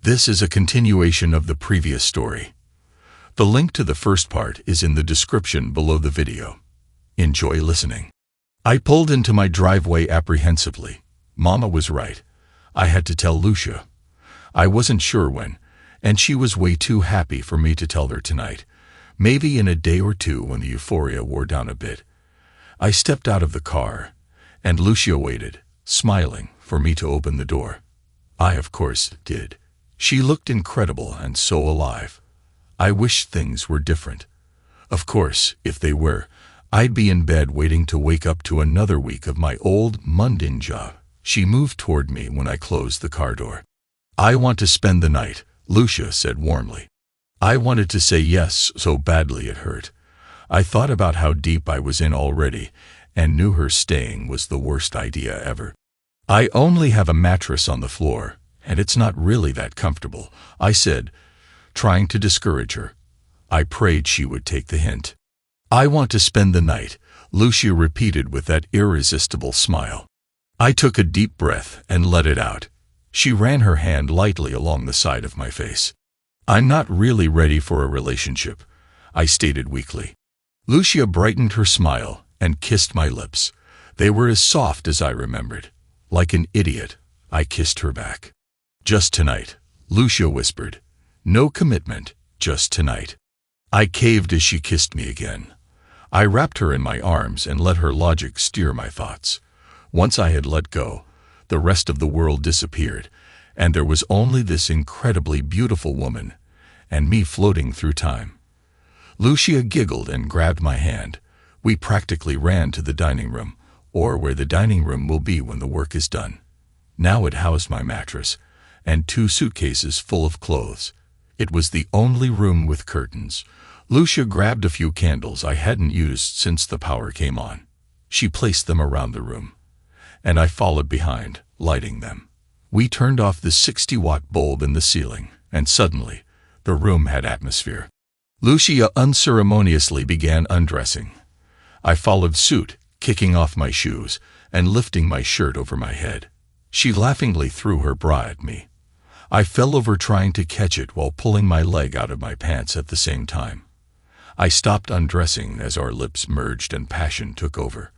This is a continuation of the previous story. The link to the first part is in the description below the video. Enjoy listening. I pulled into my driveway apprehensively. Mama was right. I had to tell Lucia. I wasn't sure when, and she was way too happy for me to tell her tonight. Maybe in a day or two when the euphoria wore down a bit. I stepped out of the car, and Lucia waited, smiling, for me to open the door. I, of course, did. She looked incredible and so alive. I wished things were different. Of course, if they were, I'd be in bed waiting to wake up to another week of my old, mundane job. She moved toward me when I closed the car door. "I want to spend the night," Lucia said warmly. I wanted to say yes so badly it hurt. I thought about how deep I was in already, and knew her staying was the worst idea ever. "I only have a mattress on the floor, and it's not really that comfortable," I said, trying to discourage her. I prayed she would take the hint. "I want to spend the night," Lucia repeated with that irresistible smile. I took a deep breath and let it out. She ran her hand lightly along the side of my face. "I'm not really ready for a relationship," I stated weakly. Lucia brightened her smile and kissed my lips. They were as soft as I remembered. Like an idiot, I kissed her back. "Just tonight," Lucia whispered. "No commitment, just tonight." I caved as she kissed me again. I wrapped her in my arms and let her logic steer my thoughts. Once I had let go, the rest of the world disappeared, and there was only this incredibly beautiful woman, and me floating through time. Lucia giggled and grabbed my hand. We practically ran to the dining room, or where the dining room will be when the work is done. Now it housed my mattress, and 2 suitcases full of clothes. It was the only room with curtains. Lucia grabbed a few candles I hadn't used since the power came on. She placed them around the room, and I followed behind, lighting them. We turned off the 60-watt bulb in the ceiling, and suddenly, the room had atmosphere. Lucia unceremoniously began undressing. I followed suit, kicking off my shoes and lifting my shirt over my head. She laughingly threw her bra at me. I fell over trying to catch it while pulling my leg out of my pants at the same time. I stopped undressing as our lips merged and passion took over.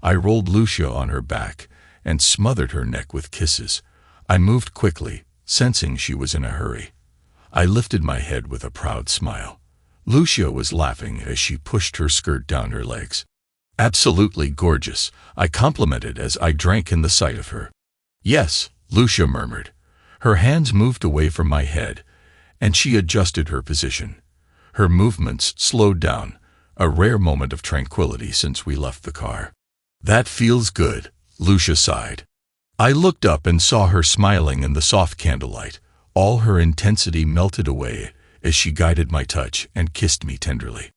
I rolled Lucia on her back and smothered her neck with kisses. I moved quickly, sensing she was in a hurry. I lifted my head with a proud smile. Lucia was laughing as she pushed her skirt down her legs. "Absolutely gorgeous," I complimented as I drank in the sight of her. "Yes," Lucia murmured. Her hands moved away from my head, and she adjusted her position. Her movements slowed down, a rare moment of tranquility since we left the car. "That feels good," Lucia sighed. I looked up and saw her smiling in the soft candlelight. All her intensity melted away as she guided my touch and kissed me tenderly.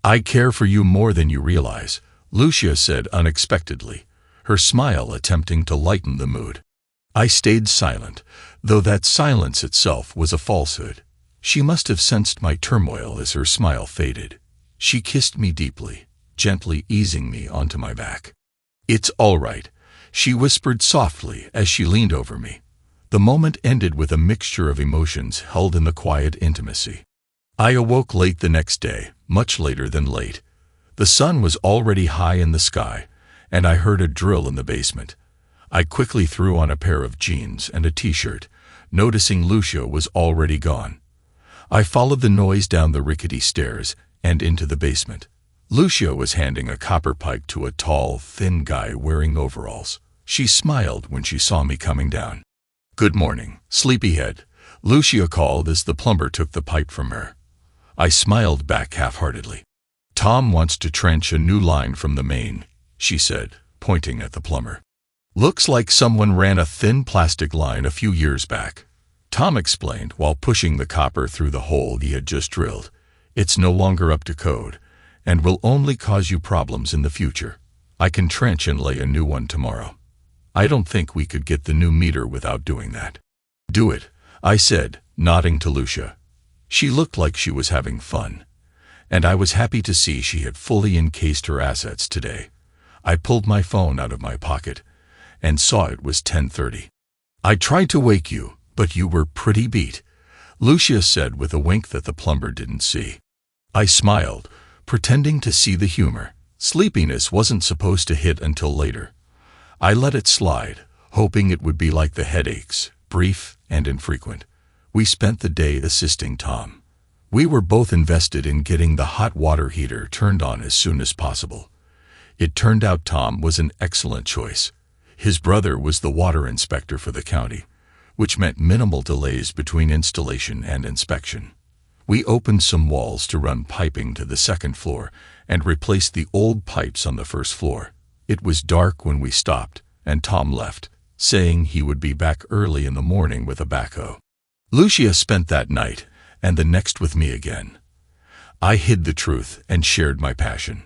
"I care for you more than you realize," Lucia said unexpectedly, her smile attempting to lighten the mood. I stayed silent, though that silence itself was a falsehood. She must have sensed my turmoil as her smile faded. She kissed me deeply, gently easing me onto my back. "It's all right," she whispered softly as she leaned over me. The moment ended with a mixture of emotions held in the quiet intimacy. I awoke late the next day, much later than late. The sun was already high in the sky, and I heard a drill in the basement. I quickly threw on a pair of jeans and a t-shirt, noticing Lucia was already gone. I followed the noise down the rickety stairs and into the basement. Lucia was handing a copper pipe to a tall, thin guy wearing overalls. She smiled when she saw me coming down. "Good morning, sleepyhead," Lucia called as the plumber took the pipe from her. I smiled back half-heartedly. "Tom wants to trench a new line from the main," she said, pointing at the plumber. "Looks like someone ran a thin plastic line a few years back," Tom explained while pushing the copper through the hole he had just drilled. "It's no longer up to code, and will only cause you problems in the future. I can trench and lay a new one tomorrow. I don't think we could get the new meter without doing that." "Do it," I said, nodding to Lucia. She looked like she was having fun, and I was happy to see she had fully encased her assets today. I pulled my phone out of my pocket and saw it was 10:30. "I tried to wake you, But you were pretty beat, Lucia said with a wink that the plumber didn't see. I smiled, pretending to see the humor. Sleepiness wasn't supposed to hit until later. I let it slide, hoping it would be like the headaches, brief and infrequent. We spent the day assisting Tom. We were both invested in getting the hot water heater turned on as soon as possible. It turned out Tom was an excellent choice. His brother was the water inspector for the county, which meant minimal delays between installation and inspection. We opened some walls to run piping to the second floor and replaced the old pipes on the first floor. It was dark when we stopped, and Tom left, saying he would be back early in the morning with a backhoe. Lucia spent that night, and the next with me again. I hid the truth and shared my passion.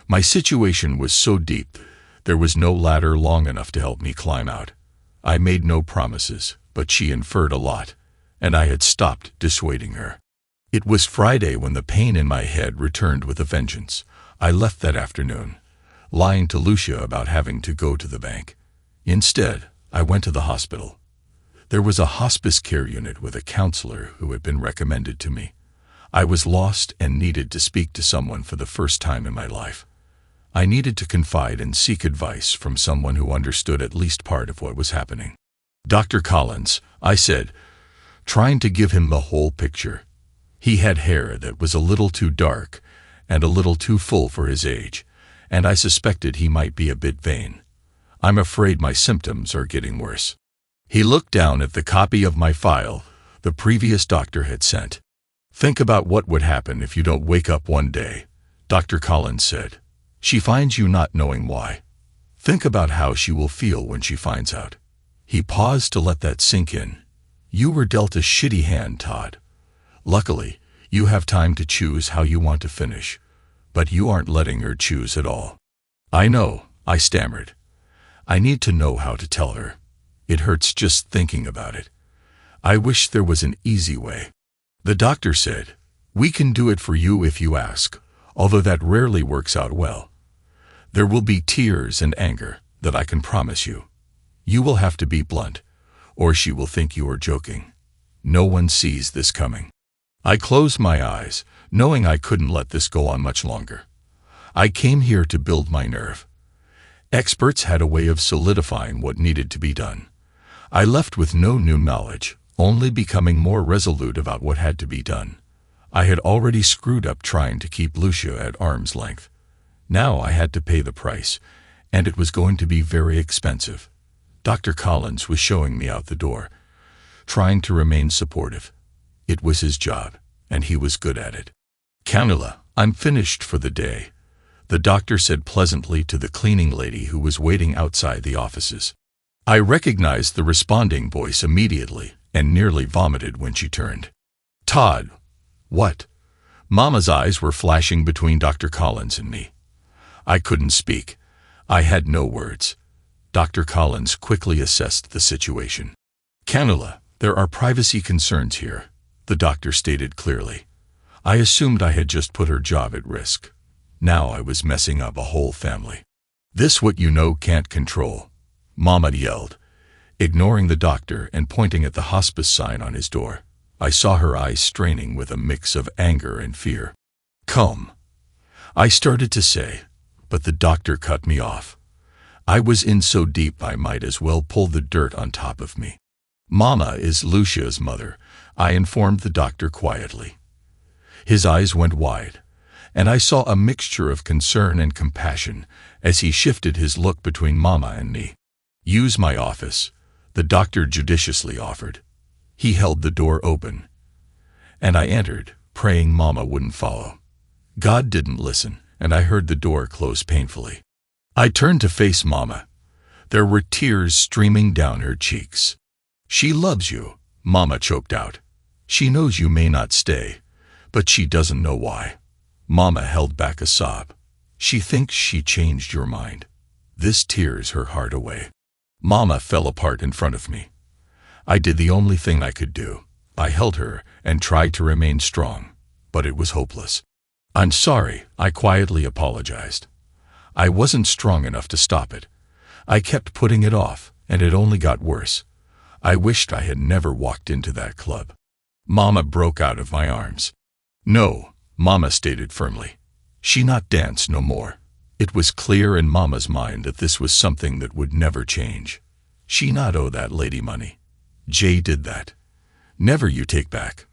My situation was so deep, there was no ladder long enough to help me climb out. I made no promises, but she inferred a lot, and I had stopped dissuading her. It was Friday when the pain in my head returned with a vengeance. I left that afternoon, lying to Lucia about having to go to the bank. Instead, I went to the hospital. There was a hospice care unit with a counselor who had been recommended to me. I was lost and needed to speak to someone for the first time in my life. I needed to confide and seek advice from someone who understood at least part of what was happening. Dr. Collins, I said, trying to give him the whole picture. He had hair that was a little too dark and a little too full for his age, and I suspected he might be a bit vain. I'm afraid my symptoms are getting worse. He looked down at the copy of my file the previous doctor had sent. Think about what would happen if you don't wake up one day, Dr. Collins said. She finds you not knowing why. Think about how she will feel when she finds out. He paused to let that sink in. You were dealt a shitty hand, Todd. Luckily, you have time to choose how you want to finish, but you aren't letting her choose at all. I know, I stammered. I need to know how to tell her. It hurts just thinking about it. I wish there was an easy way. The doctor said, we can do it for you if you ask, although that rarely works out well. There will be tears and anger, that I can promise you. You will have to be blunt, or she will think you are joking. No one sees this coming. I closed my eyes, knowing I couldn't let this go on much longer. I came here to build my nerve. Experts had a way of solidifying what needed to be done. I left with no new knowledge, only becoming more resolute about what had to be done. I had already screwed up trying to keep Lucia at arm's length. Now I had to pay the price, and it was going to be very expensive. Dr. Collins was showing me out the door, trying to remain supportive. It was his job, and he was good at it. Camilla, I'm finished for the day, the doctor said pleasantly to the cleaning lady who was waiting outside the offices. I recognized the responding voice immediately and nearly vomited when she turned. Todd. What? Mama's eyes were flashing between Dr. Collins and me. I couldn't speak. I had no words. Dr. Collins quickly assessed the situation. Camilla, there are privacy concerns here, the doctor stated clearly. I assumed I had just put her job at risk. Now I was messing up a whole family. This what you know can't control, Mama yelled, ignoring the doctor and pointing at the hospice sign on his door. I saw her eyes straining with a mix of anger and fear. Come, I started to say, but the doctor cut me off. I was in so deep I might as well pull the dirt on top of me. Mama is Lucia's mother, I informed the doctor quietly. His eyes went wide, and I saw a mixture of concern and compassion as he shifted his look between Mama and me. Use my office, the doctor judiciously offered. He held the door open, and I entered, praying Mama wouldn't follow. God didn't listen, and I heard the door close painfully. I turned to face Mama. There were tears streaming down her cheeks. She loves you, Mama choked out. She knows you may not stay, but she doesn't know why. Mama held back a sob. She thinks she changed your mind. This tears her heart away. Mama fell apart in front of me. I did the only thing I could do. I held her and tried to remain strong, but it was hopeless. I'm sorry, I quietly apologized. I wasn't strong enough to stop it. I kept putting it off, and it only got worse. I wished I had never walked into that club. Mama broke out of my arms. No, Mama stated firmly. She not dance no more. It was clear in Mama's mind that this was something that would never change. She not owe that lady money. Jay did that. Never you take back.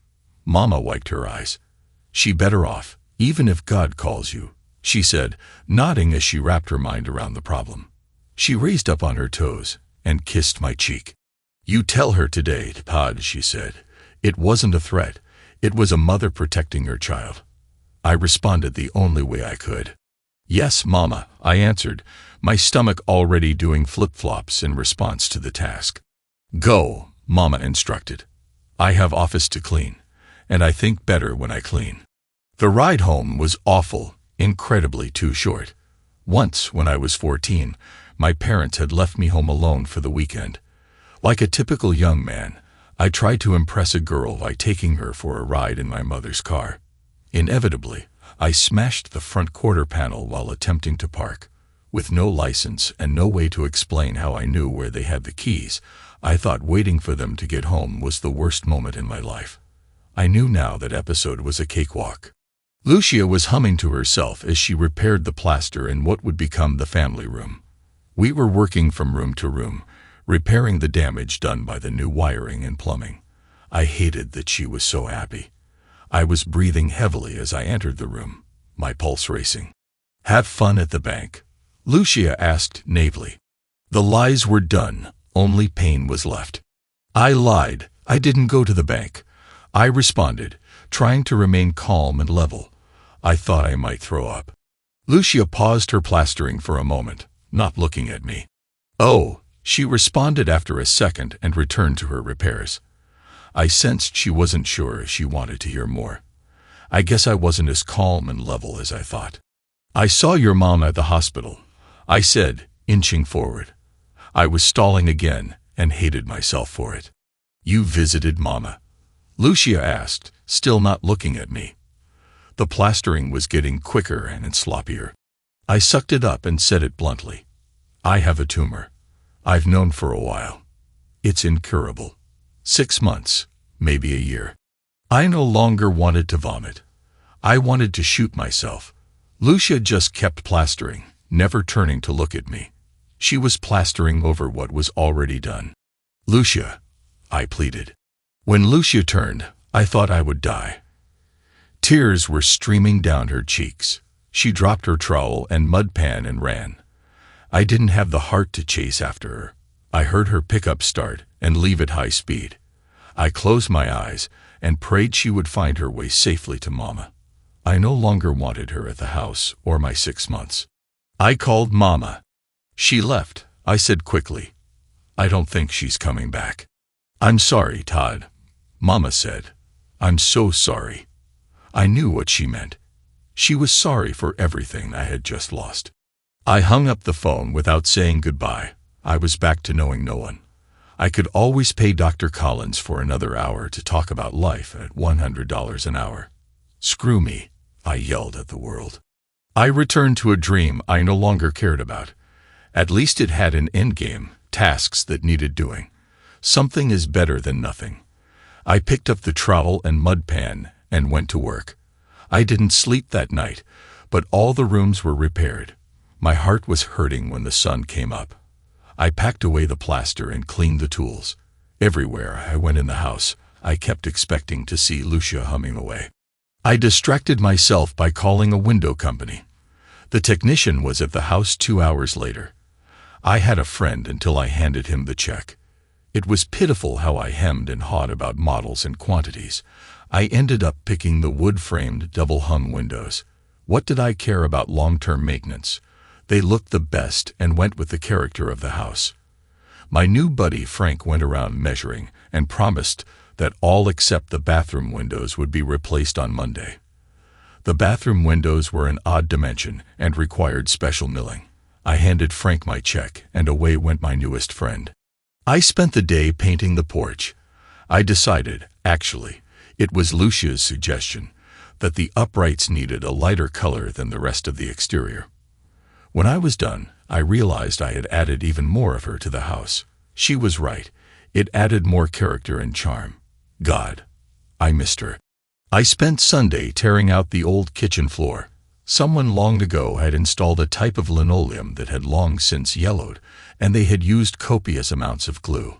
Mama wiped her eyes. She better off, even if God calls you, she said, nodding as she wrapped her mind around the problem. She raised up on her toes and kissed my cheek. You tell her today, Todd, she said. It wasn't a threat. It was a mother protecting her child. I responded the only way I could. Yes, Mama, I answered, my stomach already doing flip-flops in response to the task. Go, Mama instructed. I have office to clean, and I think better when I clean. The ride home was awful, incredibly too short. Once, when I was 14, my parents had left me home alone for the weekend. Like a typical young man, I tried to impress a girl by taking her for a ride in my mother's car. Inevitably, I smashed the front quarter panel while attempting to park. With no license and no way to explain how I knew where they had the keys, I thought waiting for them to get home was the worst moment in my life. I knew now that episode was a cakewalk. Lucia was humming to herself as she repaired the plaster in what would become the family room. We were working from room to room, repairing the damage done by the new wiring and plumbing. I hated that she was so happy. I was breathing heavily as I entered the room, my pulse racing. Have fun at the bank? Lucia asked naively. The lies were done, only pain was left. I lied, I didn't go to the bank. I responded, trying to remain calm and level. I thought I might throw up. Lucia paused her plastering for a moment, not looking at me. Oh, she responded after a second and returned to her repairs. I sensed she wasn't sure if she wanted to hear more. I guess I wasn't as calm and level as I thought. I saw your mom at the hospital, I said, inching forward. I was stalling again and hated myself for it. You visited Mama? Lucia asked, still not looking at me. The plastering was getting quicker and sloppier. I sucked it up and said it bluntly. I have a tumor. I've known for a while. It's incurable. 6 months, maybe a year. I no longer wanted to vomit. I wanted to shoot myself. Lucia just kept plastering, never turning to look at me. She was plastering over what was already done. Lucia, I pleaded. When Lucia turned, I thought I would die. Tears were streaming down her cheeks. She dropped her trowel and mud pan and ran. I didn't have the heart to chase after her. I heard her pickup start and leave at high speed. I closed my eyes and prayed she would find her way safely to Mama. I no longer wanted her at the house or my 6 months. I called Mama. She left, I said quickly. I don't think she's coming back. I'm sorry, Todd, Mama said. I'm so sorry. I knew what she meant. She was sorry for everything I had just lost. I hung up the phone without saying goodbye. I was back to knowing no one. I could always pay Dr. Collins for another hour to talk about life at $100 an hour. Screw me, I yelled at the world. I returned to a dream I no longer cared about. At least it had an endgame, tasks that needed doing. Something is better than nothing. I picked up the trowel and mud pan and went to work. I didn't sleep that night, but all the rooms were repaired. My heart was hurting when the sun came up. I packed away the plaster and cleaned the tools. Everywhere I went in the house, I kept expecting to see Lucia humming away. I distracted myself by calling a window company. The technician was at the house 2 hours later. I had a friend until I handed him the check. It was pitiful how I hemmed and hawed about models and quantities. I ended up picking the wood-framed, double-hung windows. What did I care about long-term maintenance? They looked the best and went with the character of the house. My new buddy Frank went around measuring and promised that all except the bathroom windows would be replaced on Monday. The bathroom windows were an odd dimension and required special milling. I handed Frank my check and away went my newest friend. I spent the day painting the porch. I decided, actually, it was Lucia's suggestion, that the uprights needed a lighter color than the rest of the exterior. When I was done, I realized I had added even more of her to the house. She was right. It added more character and charm. God, I missed her. I spent Sunday tearing out the old kitchen floor. Someone long ago had installed a type of linoleum that had long since yellowed, and they had used copious amounts of glue.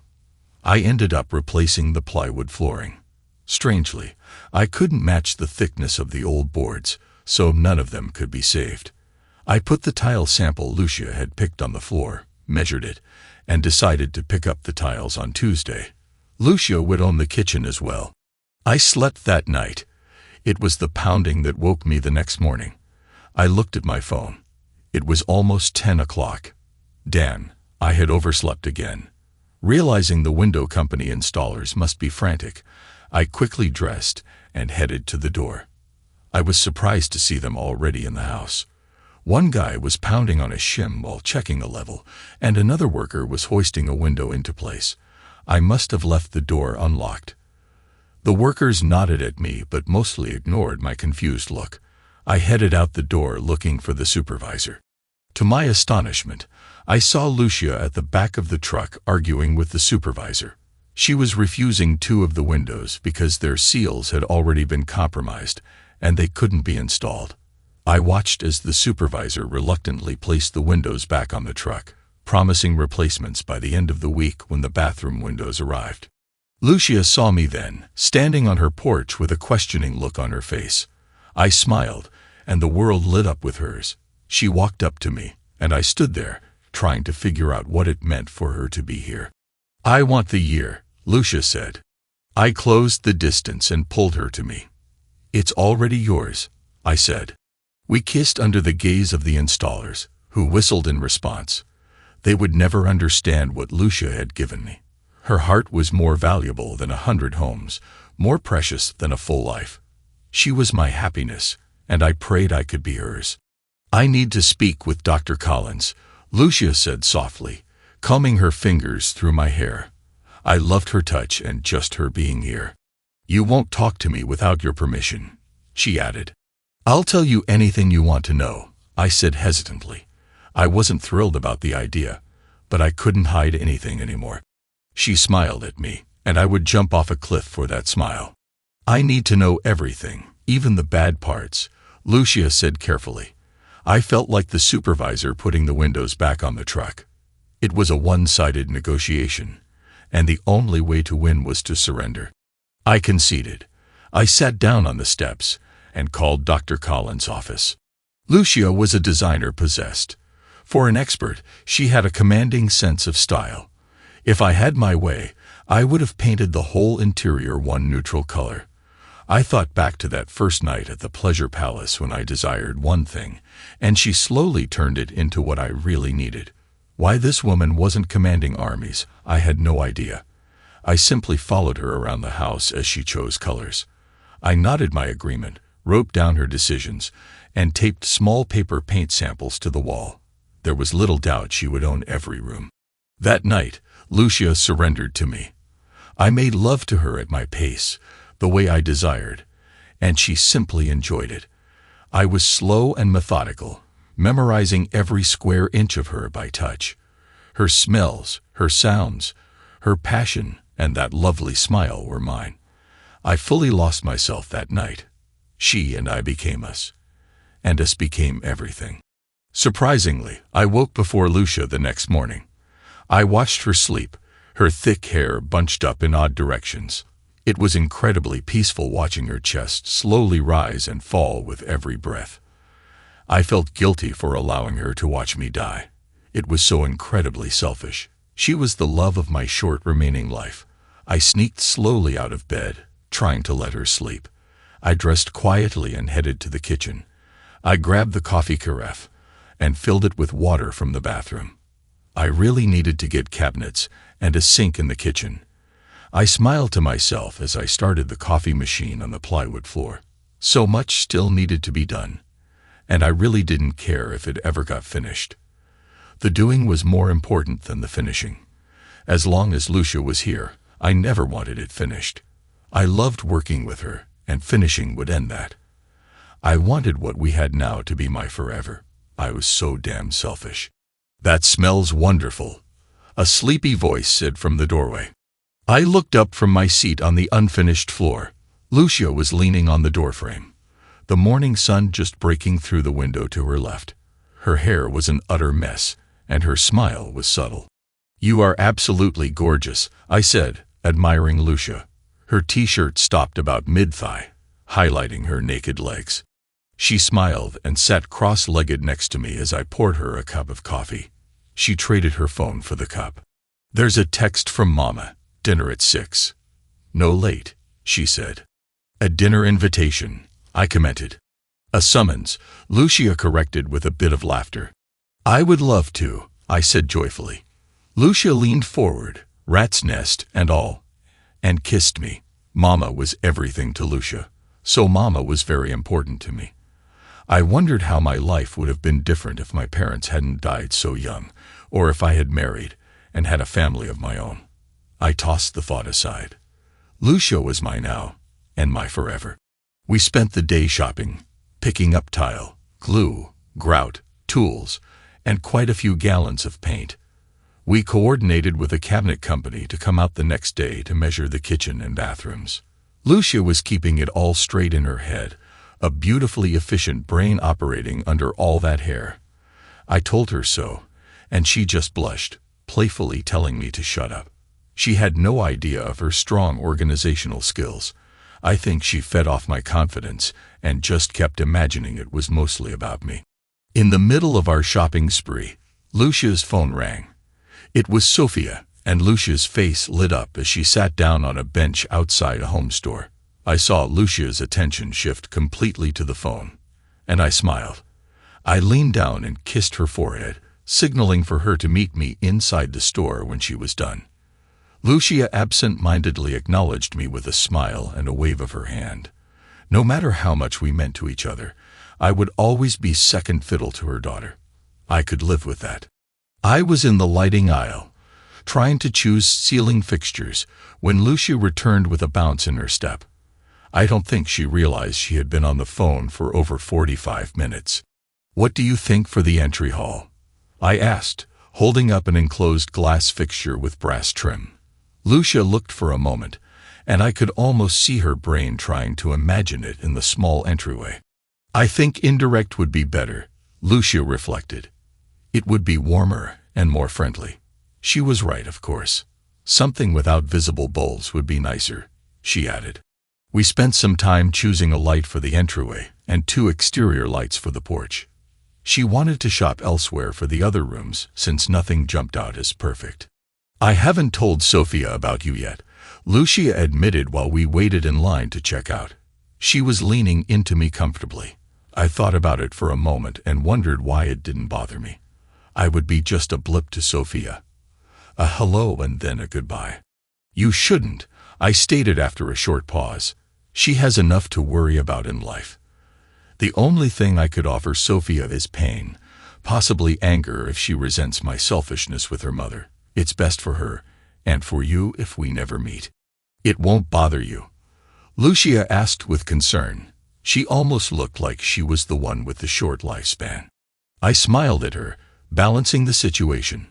I ended up replacing the plywood flooring. Strangely, I couldn't match the thickness of the old boards, so none of them could be saved. I put the tile sample Lucia had picked on the floor, measured it, and decided to pick up the tiles on Tuesday. Lucia would own the kitchen as well. I slept that night. It was the pounding that woke me the next morning. I looked at my phone. It was almost 10 o'clock. Damn, I had overslept again. Realizing the window company installers must be frantic, I quickly dressed and headed to the door. I was surprised to see them already in the house. One guy was pounding on a shim while checking a level, and another worker was hoisting a window into place. I must have left the door unlocked. The workers nodded at me but mostly ignored my confused look. I headed out the door looking for the supervisor. To my astonishment, I saw Lucia at the back of the truck arguing with the supervisor. She was refusing 2 of the windows because their seals had already been compromised and they couldn't be installed. I watched as the supervisor reluctantly placed the windows back on the truck, promising replacements by the end of the week when the bathroom windows arrived. Lucia saw me then, standing on her porch with a questioning look on her face. I smiled, and the world lit up with hers. She walked up to me, and I stood there, trying to figure out what it meant for her to be here. "I want the year," Lucia said. I closed the distance and pulled her to me. "It's already yours," I said. We kissed under the gaze of the installers, who whistled in response. They would never understand what Lucia had given me. Her heart was more valuable than 100 homes, more precious than a full life. She was my happiness, and I prayed I could be hers. "I need to speak with Dr. Collins," Lucia said softly, combing her fingers through my hair. I loved her touch and just her being here. "You won't talk to me without your permission," she added. "I'll tell you anything you want to know," I said hesitantly. I wasn't thrilled about the idea, but I couldn't hide anything anymore. She smiled at me, and I would jump off a cliff for that smile. "I need to know everything, even the bad parts," Lucia said carefully. I felt like the supervisor putting the windows back on the truck. It was a one-sided negotiation, and the only way to win was to surrender. I conceded. I sat down on the steps and called Dr. Collins' office. Lucia was a designer possessed. For an expert, she had a commanding sense of style. If I had my way, I would have painted the whole interior one neutral color. I thought back to that first night at the Pleasure Palace when I desired one thing, and she slowly turned it into what I really needed. Why this woman wasn't commanding armies, I had no idea. I simply followed her around the house as she chose colors. I nodded my agreement, wrote down her decisions, and taped small paper paint samples to the wall. There was little doubt she would own every room. That night, Lucia surrendered to me. I made love to her at my pace, the way I desired, and she simply enjoyed it. I was slow and methodical, memorizing every square inch of her by touch. Her smells, her sounds, her passion, and that lovely smile were mine. I fully lost myself that night. She and I became us, and us became everything. Surprisingly, I woke before Lucia the next morning. I watched her sleep, her thick hair bunched up in odd directions. It was incredibly peaceful watching her chest slowly rise and fall with every breath. I felt guilty for allowing her to watch me die. It was so incredibly selfish. She was the love of my short remaining life. I sneaked slowly out of bed, trying to let her sleep. I dressed quietly and headed to the kitchen. I grabbed the coffee carafe and filled it with water from the bathroom. I really needed to get cabinets and a sink in the kitchen. I smiled to myself as I started the coffee machine on the plywood floor. So much still needed to be done, and I really didn't care if it ever got finished. The doing was more important than the finishing. As long as Lucia was here, I never wanted it finished. I loved working with her, and finishing would end that. I wanted what we had now to be my forever. I was so damn selfish. "That smells wonderful," a sleepy voice said from the doorway. I looked up from my seat on the unfinished floor. Lucia was leaning on the doorframe, the morning sun just breaking through the window to her left. Her hair was an utter mess, and her smile was subtle. "You are absolutely gorgeous," I said, admiring Lucia. Her t-shirt stopped about mid-thigh, highlighting her naked legs. She smiled and sat cross-legged next to me as I poured her a cup of coffee. She traded her phone for the cup. "There's a text from Mama. Dinner at 6. No late," she said. "A dinner invitation," I commented. "A summons," Lucia corrected with a bit of laughter. "I would love to," I said joyfully. Lucia leaned forward, rat's nest and all, and kissed me. Mama was everything to Lucia, so Mama was very important to me. I wondered how my life would have been different if my parents hadn't died so young, or if I had married and had a family of my own. I tossed the thought aside. Lucia was my now, and my forever. We spent the day shopping, picking up tile, glue, grout, tools, and quite a few gallons of paint. We coordinated with a cabinet company to come out the next day to measure the kitchen and bathrooms. Lucia was keeping it all straight in her head, a beautifully efficient brain operating under all that hair. I told her so, and she just blushed, playfully telling me to shut up. She had no idea of her strong organizational skills. I think she fed off my confidence and just kept imagining it was mostly about me. In the middle of our shopping spree, Lucia's phone rang. It was Sophia, and Lucia's face lit up as she sat down on a bench outside a home store. I saw Lucia's attention shift completely to the phone, and I smiled. I leaned down and kissed her forehead, signaling for her to meet me inside the store when she was done. Lucia absent-mindedly acknowledged me with a smile and a wave of her hand. No matter how much we meant to each other, I would always be second fiddle to her daughter. I could live with that. I was in the lighting aisle, trying to choose ceiling fixtures, when Lucia returned with a bounce in her step. I don't think she realized she had been on the phone for over 45 minutes. "What do you think for the entry hall?" I asked, holding up an enclosed glass fixture with brass trim. Lucia looked for a moment, and I could almost see her brain trying to imagine it in the small entryway. "I think indirect would be better," Lucia reflected. "It would be warmer and more friendly." She was right, of course. "Something without visible bulbs would be nicer," she added. We spent some time choosing a light for the entryway and 2 exterior lights for the porch. She wanted to shop elsewhere for the other rooms since nothing jumped out as perfect. "I haven't told Sophia about you yet," Lucia admitted while we waited in line to check out. She was leaning into me comfortably. I thought about it for a moment and wondered why it didn't bother me. I would be just a blip to Sophia. A hello and then a goodbye. "You shouldn't," I stated after a short pause. "She has enough to worry about in life. The only thing I could offer Sophia is pain, possibly anger if she resents my selfishness with her mother. It's best for her, and for you if we never meet." "It won't bother you?" Lucia asked with concern. She almost looked like she was the one with the short lifespan. I smiled at her, balancing the situation.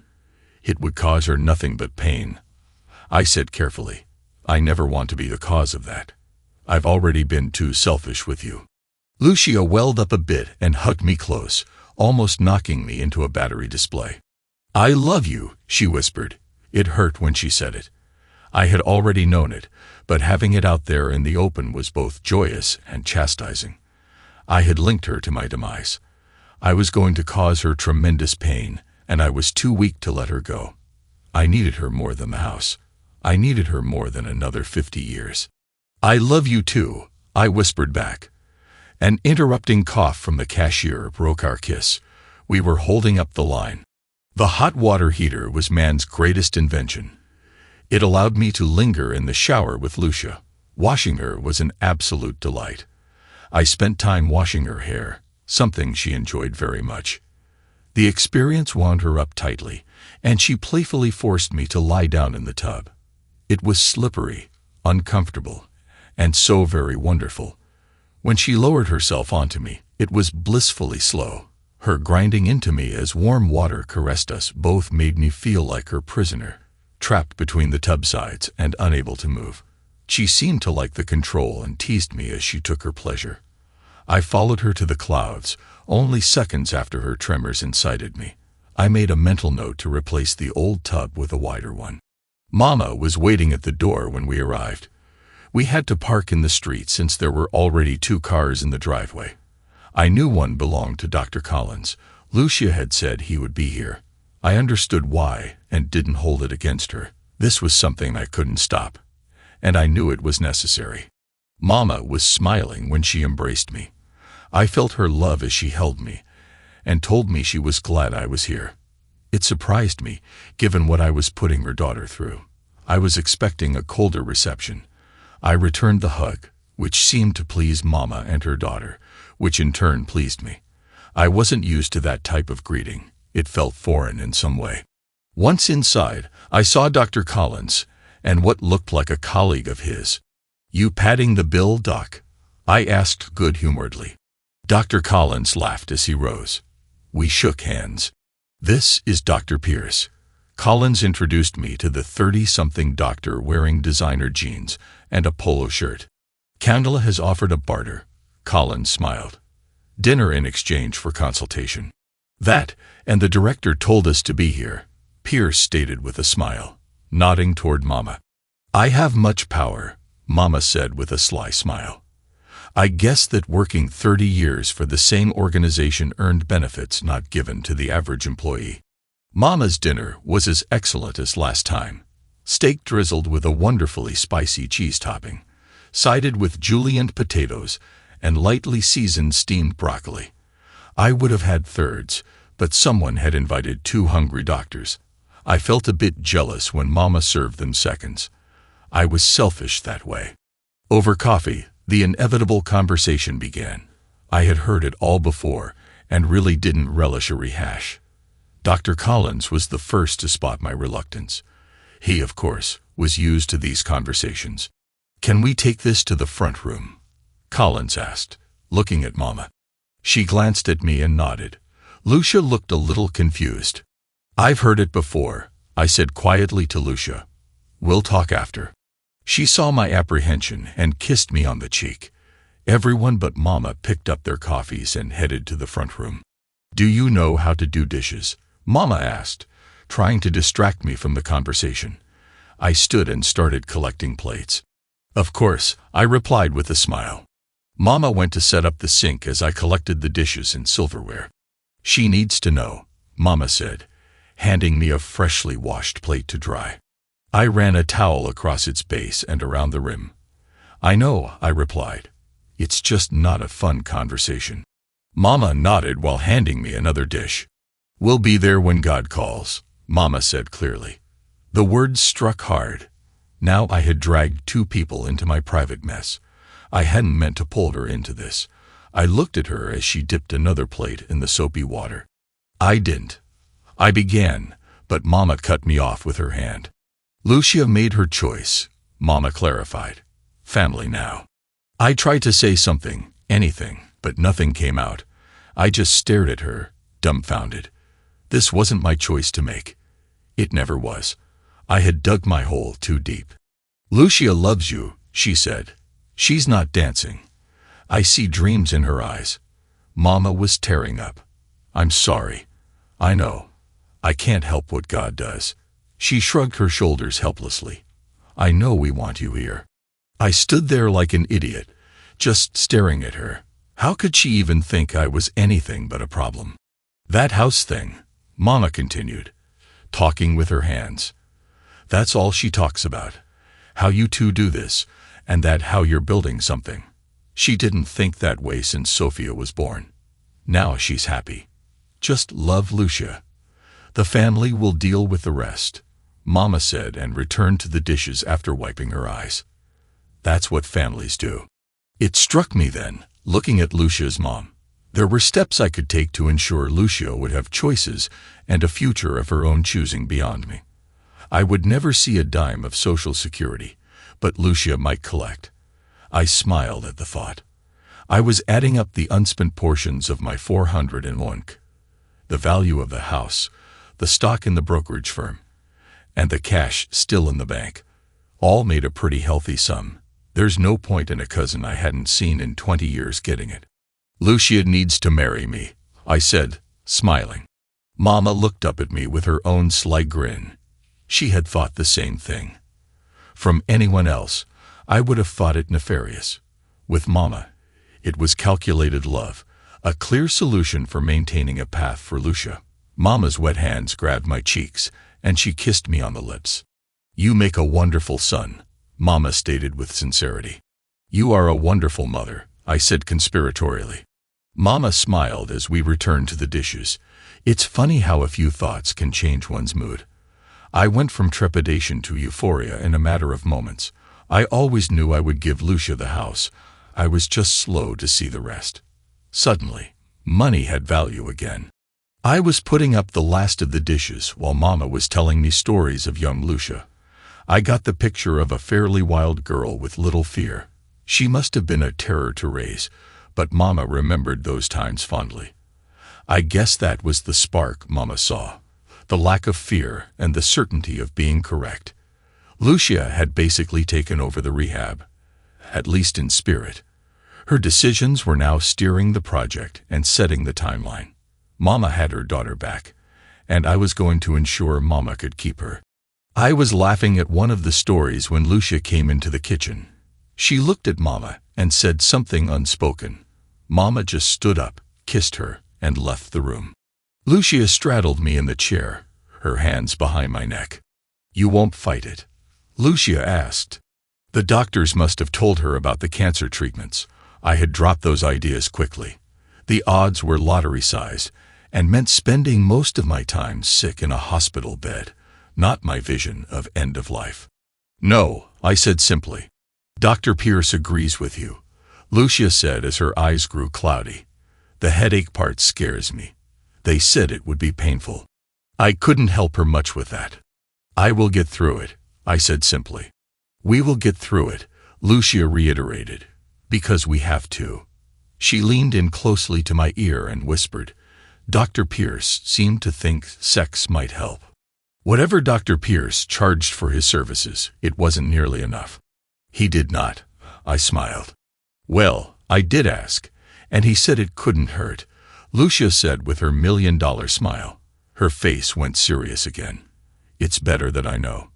"It would cause her nothing but pain," I said carefully. "I never want to be the cause of that. I've already been too selfish with you." Lucia welled up a bit and hugged me close, almost knocking me into a battery display. "I love you," she whispered. It hurt when she said it. I had already known it, but having it out there in the open was both joyous and chastising. I had linked her to my demise. I was going to cause her tremendous pain, and I was too weak to let her go. I needed her more than the house. I needed her more than another 50 years. "I love you too," I whispered back. An interrupting cough from the cashier broke our kiss. We were holding up the line. The hot water heater was man's greatest invention. It allowed me to linger in the shower with Lucia. Washing her was an absolute delight. I spent time washing her hair, something she enjoyed very much. The experience wound her up tightly, and she playfully forced me to lie down in the tub. It was slippery, uncomfortable, and so very wonderful. When she lowered herself onto me, it was blissfully slow. Her grinding into me as warm water caressed us both made me feel like her prisoner, trapped between the tub sides and unable to move. She seemed to like the control and teased me as she took her pleasure. I followed her to the clouds, only seconds after her tremors incited me. I made a mental note to replace the old tub with a wider one. Mama was waiting at the door when we arrived. We had to park in the street since there were already 2 cars in the driveway. I knew one belonged to Dr. Collins. Lucia had said he would be here. I understood why and didn't hold it against her. This was something I couldn't stop, and I knew it was necessary. Mama was smiling when she embraced me. I felt her love as she held me and told me she was glad I was here. It surprised me, given what I was putting her daughter through. I was expecting a colder reception. I returned the hug, which seemed to please Mama and her daughter, which in turn pleased me. I wasn't used to that type of greeting. It felt foreign in some way. Once inside, I saw Dr. Collins and what looked like a colleague of his. "You padding the bill, Doc?" I asked good-humoredly. Dr. Collins laughed as he rose. We shook hands. "This is Dr. Pierce." Collins introduced me to the 30-something doctor wearing designer jeans and a polo shirt. "Candela has offered a barter." Collins smiled. "Dinner in exchange for consultation." "That, and the director told us to be here," Pierce stated with a smile, nodding toward Mama. "I have much power," Mama said with a sly smile. "I guess that working 30 years for the same organization earned benefits not given to the average employee." Mama's dinner was as excellent as last time. Steak drizzled with a wonderfully spicy cheese topping, sided with julienne potatoes and lightly seasoned steamed broccoli. I would have had thirds, but someone had invited 2 hungry doctors. I felt a bit jealous when Mama served them seconds. I was selfish that way. Over coffee, the inevitable conversation began. I had heard it all before and really didn't relish a rehash. Dr. Collins was the first to spot my reluctance. He, of course, was used to these conversations. "Can we take this to the front room?" Collins asked, looking at Mama. She glanced at me and nodded. Lucia looked a little confused. "I've heard it before," I said quietly to Lucia. "We'll talk after." She saw my apprehension and kissed me on the cheek. Everyone but Mama picked up their coffees and headed to the front room. "Do you know how to do dishes?" Mama asked, trying to distract me from the conversation. I stood and started collecting plates. "Of course," I replied with a smile. Mama went to set up the sink as I collected the dishes and silverware. "She needs to know," Mama said, handing me a freshly washed plate to dry. I ran a towel across its base and around the rim. "I know," I replied. "It's just not a fun conversation." Mama nodded while handing me another dish. "We'll be there when God calls," Mama said clearly. The words struck hard. Now I had dragged 2 people into my private mess. I hadn't meant to pull her into this. I looked at her as she dipped another plate in the soapy water. "I didn't." I began, but Mama cut me off with her hand. "Lucia made her choice," Mama clarified. "Family now." I tried to say something, anything, but nothing came out. I just stared at her, dumbfounded. This wasn't my choice to make. It never was. I had dug my hole too deep. "Lucia loves you," she said. "She's not dancing." I see dreams in her eyes. Mama was tearing up. "I'm sorry. I know. I can't help what God does." She shrugged her shoulders helplessly. "I know we want you here." I stood there like an idiot, just staring at her. How could she even think I was anything but a problem? "That house thing," Mama continued, talking with her hands. "That's all she talks about. How you 2 do this, and that how you're building something. She didn't think that way since Sophia was born. Now she's happy. Just love Lucia. The family will deal with the rest," Mama said and returned to the dishes after wiping her eyes. That's what families do. It struck me then, looking at Lucia's mom. There were steps I could take to ensure Lucia would have choices and a future of her own choosing beyond me. I would never see a dime of Social Security, but Lucia might collect. I smiled at the thought. I was adding up the unspent portions of my 401k, the value of the house, the stock in the brokerage firm, and the cash still in the bank. All made a pretty healthy sum. There's no point in a cousin I hadn't seen in 20 years getting it. Lucia needs to marry me, I said, smiling. Mama looked up at me with her own sly grin. She had thought the same thing. From anyone else, I would have thought it nefarious. With Mama, it was calculated love, a clear solution for maintaining a path for Lucia. Mama's wet hands grabbed my cheeks, and she kissed me on the lips. You make a wonderful son, Mama stated with sincerity. You are a wonderful mother, I said conspiratorially. Mama smiled as we returned to the dishes. It's funny how a few thoughts can change one's mood. I went from trepidation to euphoria in a matter of moments. I always knew I would give Lucia the house. I was just slow to see the rest. Suddenly, money had value again. I was putting up the last of the dishes while Mama was telling me stories of young Lucia. I got the picture of a fairly wild girl with little fear. She must have been a terror to raise, but Mama remembered those times fondly. I guess that was the spark Mama saw, the lack of fear and the certainty of being correct. Lucia had basically taken over the rehab, at least in spirit. Her decisions were now steering the project and setting the timeline. Mama had her daughter back, and I was going to ensure Mama could keep her. I was laughing at one of the stories when Lucia came into the kitchen. She looked at Mama and said something unspoken. Mama just stood up, kissed her, and left the room. Lucia straddled me in the chair, her hands behind my neck. You won't fight it? Lucia asked. The doctors must have told her about the cancer treatments. I had dropped those ideas quickly. The odds were lottery-sized and meant spending most of my time sick in a hospital bed, not my vision of end of life. No, I said simply. Dr. Pierce agrees with you, Lucia said as her eyes grew cloudy. The headache part scares me. They said it would be painful. I couldn't help her much with that. I will get through it, I said simply. We will get through it, Lucia reiterated, because we have to. She leaned in closely to my ear and whispered, Dr. Pierce seemed to think sex might help. Whatever Dr. Pierce charged for his services, it wasn't nearly enough. He did not, I smiled. Well, I did ask, and he said it couldn't hurt, Lucia said with her $1,000,000 smile. Her face went serious again. It's better that I know.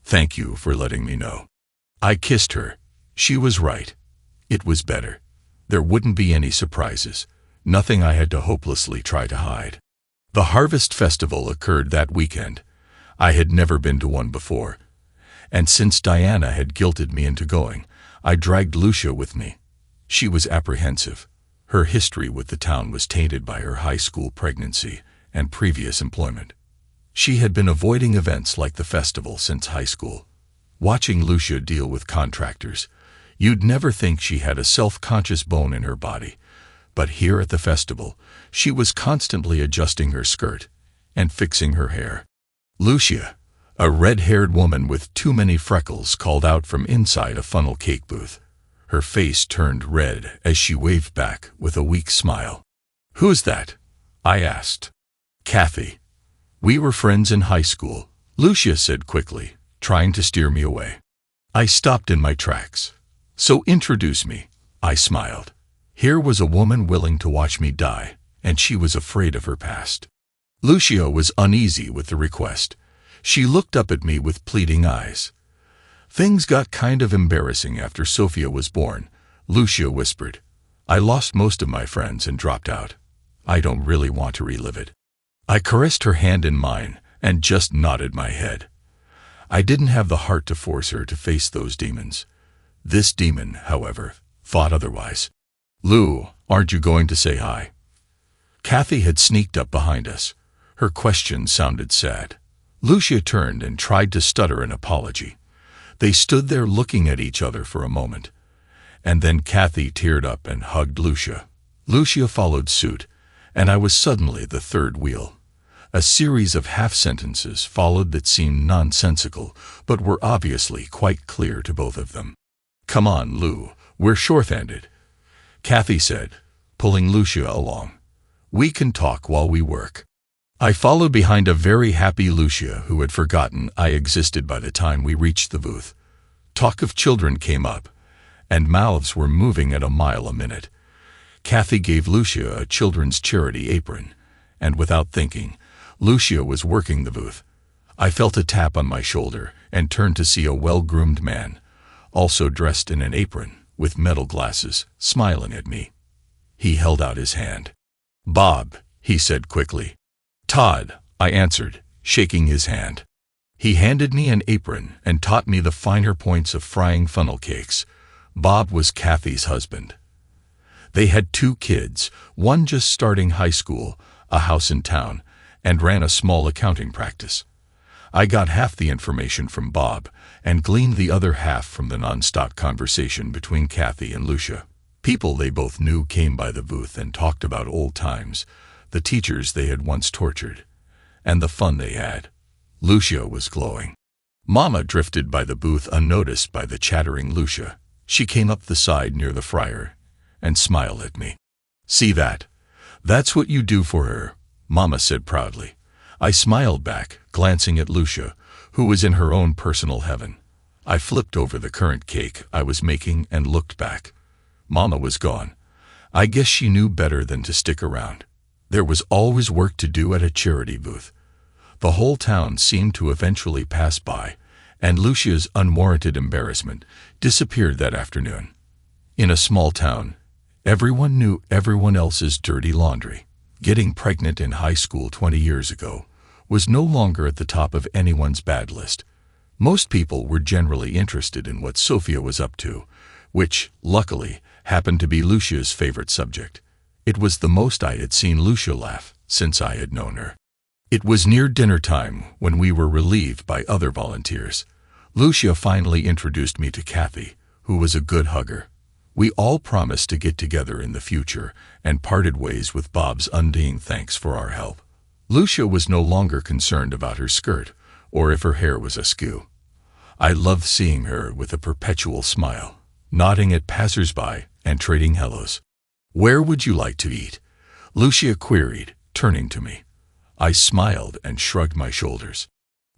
Thank you for letting me know. I kissed her. She was right. It was better. There wouldn't be any surprises, nothing I had to hopelessly try to hide. The Harvest Festival occurred that weekend. I had never been to one before, and since Diana had guilted me into going, I dragged Lucia with me. She was apprehensive. Her history with the town was tainted by her high school pregnancy and previous employment. She had been avoiding events like the festival since high school. Watching Lucia deal with contractors, you'd never think she had a self-conscious bone in her body, but here at the festival, she was constantly adjusting her skirt and fixing her hair. Lucia, a red-haired woman with too many freckles, called out from inside a funnel cake booth. Her face turned red as she waved back with a weak smile. Who's that? I asked. Kathy. We were friends in high school, Lucia said quickly, trying to steer me away. I stopped in my tracks. So introduce me, I smiled. Here was a woman willing to watch me die, and she was afraid of her past. Lucia was uneasy with the request. She looked up at me with pleading eyes. Things got kind of embarrassing after Sophia was born, Lucia whispered. I lost most of my friends and dropped out. I don't really want to relive it. I caressed her hand in mine and just nodded my head. I didn't have the heart to force her to face those demons. This demon, however, thought otherwise. Lou, aren't you going to say hi? Kathy had sneaked up behind us. Her question sounded sad. Lucia turned and tried to stutter an apology. They stood there looking at each other for a moment, and then Kathy teared up and hugged Lucia. Lucia followed suit, and I was suddenly the third wheel. A series of half-sentences followed that seemed nonsensical, but were obviously quite clear to both of them. Come on, Lou, we're short-handed, Kathy said, pulling Lucia along. We can talk while we work. I followed behind a very happy Lucia who had forgotten I existed by the time we reached the booth. Talk of children came up, and mouths were moving at a mile a minute. Kathy gave Lucia a children's charity apron, and without thinking, Lucia was working the booth. I felt a tap on my shoulder and turned to see a well-groomed man, also dressed in an apron, with metal glasses, smiling at me. He held out his hand. "Bob," he said quickly. "Todd," I answered, shaking his hand. He handed me an apron and taught me the finer points of frying funnel cakes. Bob was Kathy's husband. They had 2 kids, one just starting high school, a house in town, and ran a small accounting practice. I got half the information from Bob and gleaned the other half from the non-stop conversation between Kathy and Lucia. People they both knew came by the booth and talked about old times, the teachers they had once tortured, and the fun they had. Lucia was glowing. Mama drifted by the booth unnoticed by the chattering Lucia. She came up the side near the fryer and smiled at me. "See that? That's what you do for her," Mama said proudly. I smiled back, glancing at Lucia, who was in her own personal heaven. I flipped over the currant cake I was making and looked back. Mama was gone. I guess she knew better than to stick around. There was always work to do at a charity booth. The whole town seemed to eventually pass by, and Lucia's unwarranted embarrassment disappeared that afternoon. In a small town, everyone knew everyone else's dirty laundry. Getting pregnant in high school 20 years ago was no longer at the top of anyone's bad list. Most people were generally interested in what Sophia was up to, which, luckily, happened to be Lucia's favorite subject. It was the most I had seen Lucia laugh since I had known her. It was near dinner time when we were relieved by other volunteers. Lucia finally introduced me to Kathy, who was a good hugger. We all promised to get together in the future and parted ways with Bob's undying thanks for our help. Lucia was no longer concerned about her skirt or if her hair was askew. I loved seeing her with a perpetual smile, nodding at passers-by and trading hellos. "Where would you like to eat?" Lucia queried, turning to me. I smiled and shrugged my shoulders.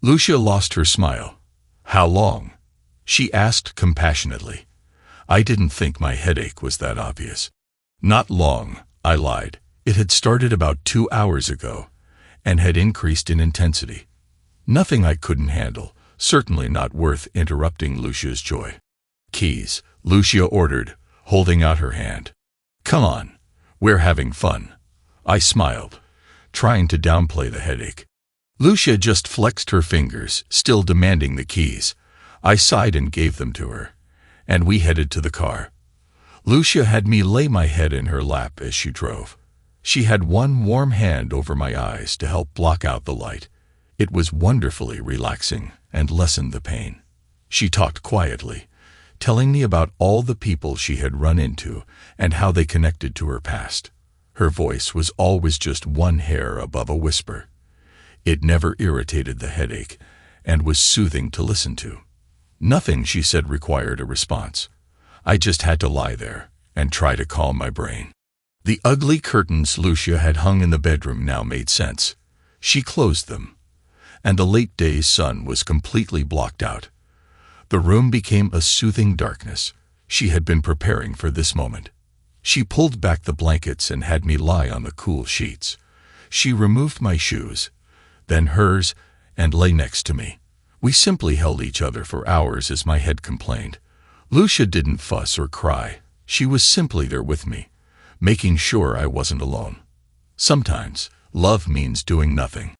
Lucia lost her smile. "How long?" she asked compassionately. I didn't think my headache was that obvious. "Not long," I lied. It had started about 2 hours ago and had increased in intensity. Nothing I couldn't handle, certainly not worth interrupting Lucia's joy. "Keys," Lucia ordered, holding out her hand. "Come on, we're having fun." I smiled, trying to downplay the headache. Lucia just flexed her fingers, still demanding the keys. I sighed and gave them to her, and we headed to the car. Lucia had me lay my head in her lap as she drove. She had one warm hand over my eyes to help block out the light. It was wonderfully relaxing and lessened the pain. She talked quietly, telling me about all the people she had run into and how they connected to her past. Her voice was always just one hair above a whisper. It never irritated the headache and was soothing to listen to. Nothing she said required a response. I just had to lie there and try to calm my brain. The ugly curtains Lucia had hung in the bedroom now made sense. She closed them, and the late day's sun was completely blocked out. The room became a soothing darkness. She had been preparing for this moment. She pulled back the blankets and had me lie on the cool sheets. She removed my shoes, then hers, and lay next to me. We simply held each other for hours as my head complained. Lucia didn't fuss or cry. She was simply there with me, making sure I wasn't alone. Sometimes, love means doing nothing.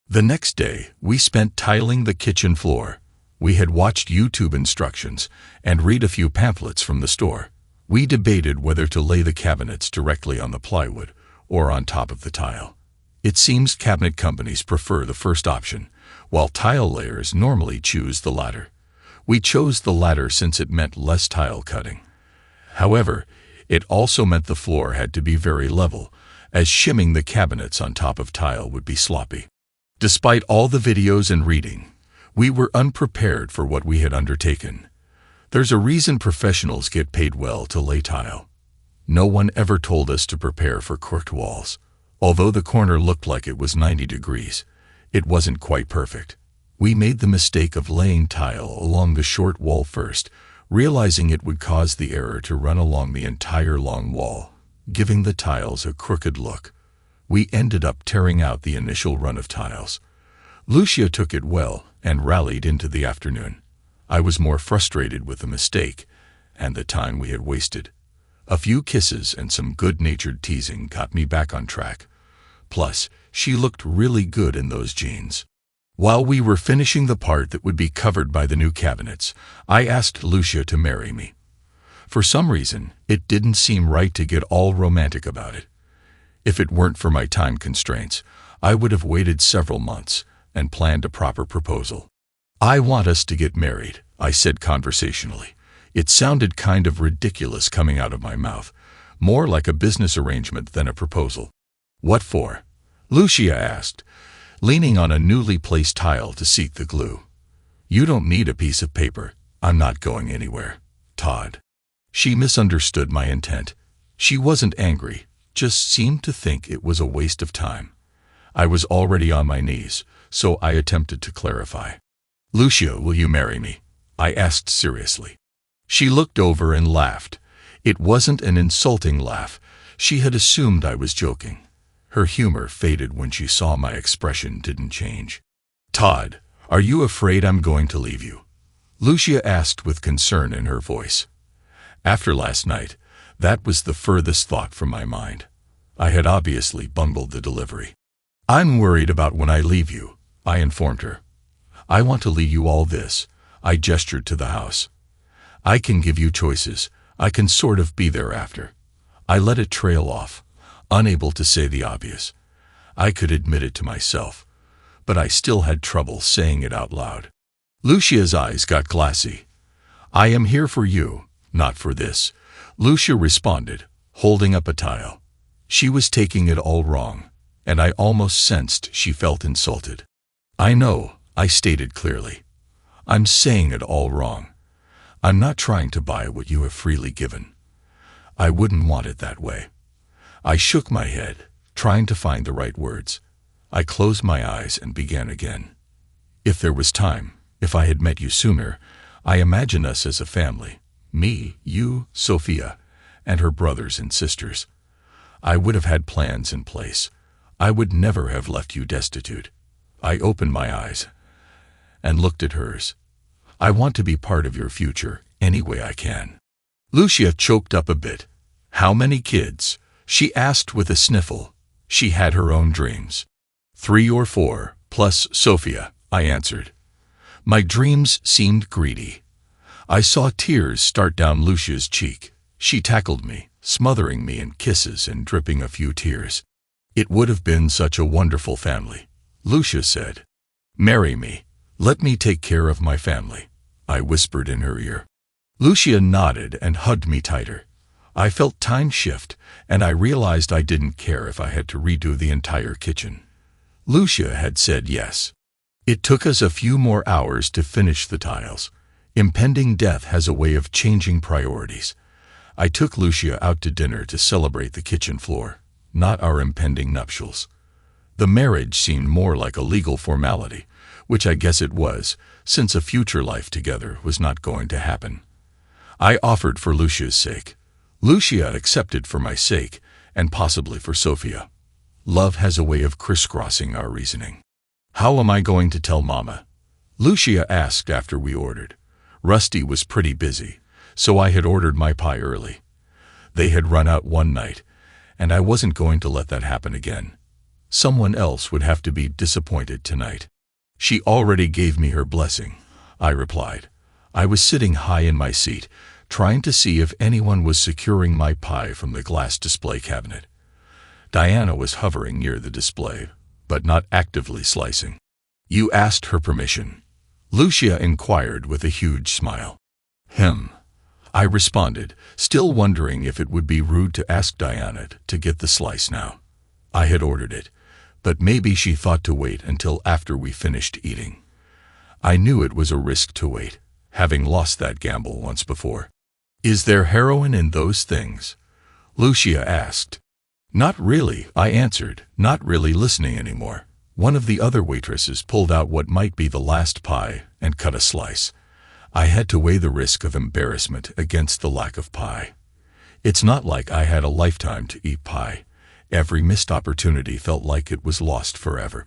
The next day, we spent tiling the kitchen floor. We had watched YouTube instructions and read a few pamphlets from the store. We debated whether to lay the cabinets directly on the plywood or on top of the tile. It seems cabinet companies prefer the first option, while tile layers normally choose the latter. We chose the latter since it meant less tile cutting. However, it also meant the floor had to be very level, as shimming the cabinets on top of tile would be sloppy. Despite all the videos and reading, we were unprepared for what we had undertaken. There's a reason professionals get paid well to lay tile. No one ever told us to prepare for crooked walls. Although the corner looked like it was 90 degrees, it wasn't quite perfect. We made the mistake of laying tile along the short wall first, realizing it would cause the error to run along the entire long wall, giving the tiles a crooked look. We ended up tearing out the initial run of tiles. Lucia took it well and rallied into the afternoon. I was more frustrated with the mistake and the time we had wasted. A few kisses and some good-natured teasing got me back on track. Plus, she looked really good in those jeans. While we were finishing the part that would be covered by the new cabinets, I asked Lucia to marry me. For some reason, it didn't seem right to get all romantic about it. If it weren't for my time constraints, I would have waited several months and planned a proper proposal. "I want us to get married," I said conversationally. It sounded kind of ridiculous coming out of my mouth, more like a business arrangement than a proposal. "What for?" Lucia asked, leaning on a newly placed tile to seek the glue. "You don't need a piece of paper. I'm not going anywhere, Todd." She misunderstood my intent. She wasn't angry, just seemed to think it was a waste of time. I was already on my knees, so I attempted to clarify. "Lucia, will you marry me?" I asked seriously. She looked over and laughed. It wasn't an insulting laugh. She had assumed I was joking. Her humor faded when she saw my expression didn't change. "Todd, are you afraid I'm going to leave you?" Lucia asked with concern in her voice. After last night, that was the furthest thought from my mind. I had obviously bungled the delivery. "I'm worried about when I leave you," I informed her. "I want to leave you all this." I gestured to the house. "I can give you choices. I can sort of be there after." I let it trail off, unable to say the obvious. I could admit it to myself, but I still had trouble saying it out loud. Lucia's eyes got glassy. "I am here for you, not for this," Lucia responded, holding up a tile. She was taking it all wrong, and I almost sensed she felt insulted. "I know," I stated clearly. "I'm saying it all wrong. I'm not trying to buy what you have freely given. I wouldn't want it that way." I shook my head, trying to find the right words. I closed my eyes and began again. "If there was time, if I had met you sooner, I imagine us as a family. Me, you, Sophia, and her brothers and sisters. I would have had plans in place. I would never have left you destitute." I opened my eyes and looked at hers. "I want to be part of your future any way I can." Lucia choked up a bit. "How many kids?" she asked with a sniffle. She had her own dreams. 3 or 4, plus Sophia," I answered. My dreams seemed greedy. I saw tears start down Lucia's cheek. She tackled me, smothering me in kisses and dripping a few tears. "It would have been such a wonderful family," Lucia said. "Marry me. Let me take care of my family," I whispered in her ear. Lucia nodded and hugged me tighter. I felt time shift, and I realized I didn't care if I had to redo the entire kitchen. Lucia had said yes. It took us a few more hours to finish the tiles. Impending death has a way of changing priorities. I took Lucia out to dinner to celebrate the kitchen floor, not our impending nuptials. The marriage seemed more like a legal formality, which I guess it was, since a future life together was not going to happen. I offered for Lucia's sake. Lucia accepted for my sake, and possibly for Sophia. Love has a way of crisscrossing our reasoning. "How am I going to tell Mama?" Lucia asked after we ordered. Rusty was pretty busy, so I had ordered my pie early. They had run out one night, and I wasn't going to let that happen again. Someone else would have to be disappointed tonight. "She already gave me her blessing," I replied. I was sitting high in my seat, trying to see if anyone was securing my pie from the glass display cabinet. Diana was hovering near the display, but not actively slicing. "You asked her permission?" Lucia inquired with a huge smile. I responded, still wondering if it would be rude to ask Diana to get the slice now. I had ordered it, but maybe she thought to wait until after we finished eating. I knew it was a risk to wait, having lost that gamble once before. "Is there heroin in those things?" Lucia asked. Not really, I answered, not really listening anymore. One of the other waitresses pulled out what might be the last pie and cut a slice. I had to weigh the risk of embarrassment against the lack of pie. It's not like I had a lifetime to eat pie. Every missed opportunity felt like it was lost forever.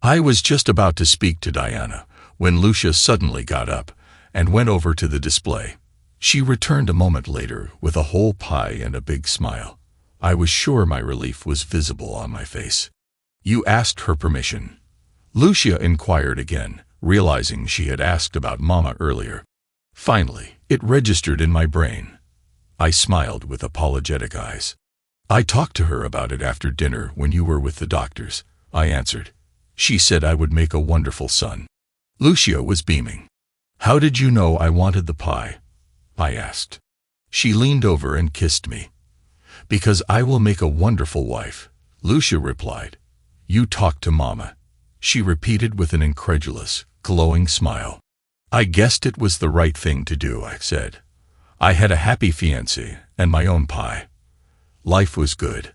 I was just about to speak to Diana when Lucia suddenly got up and went over to the display. She returned a moment later with a whole pie and a big smile. I was sure my relief was visible on my face. You asked her permission? Lucia inquired again, realizing she had asked about Mama earlier. Finally, it registered in my brain. I smiled with apologetic eyes. I talked to her about it after dinner when you were with the doctors, I answered. She said I would make a wonderful son. Lucia was beaming. How did you know I wanted the pie? I asked. She leaned over and kissed me. Because I will make a wonderful wife, Lucia replied. You talked to Mama, she repeated with an incredulous, glowing smile. I guessed it was the right thing to do, I said. I had a happy fiancé and my own pie. Life was good.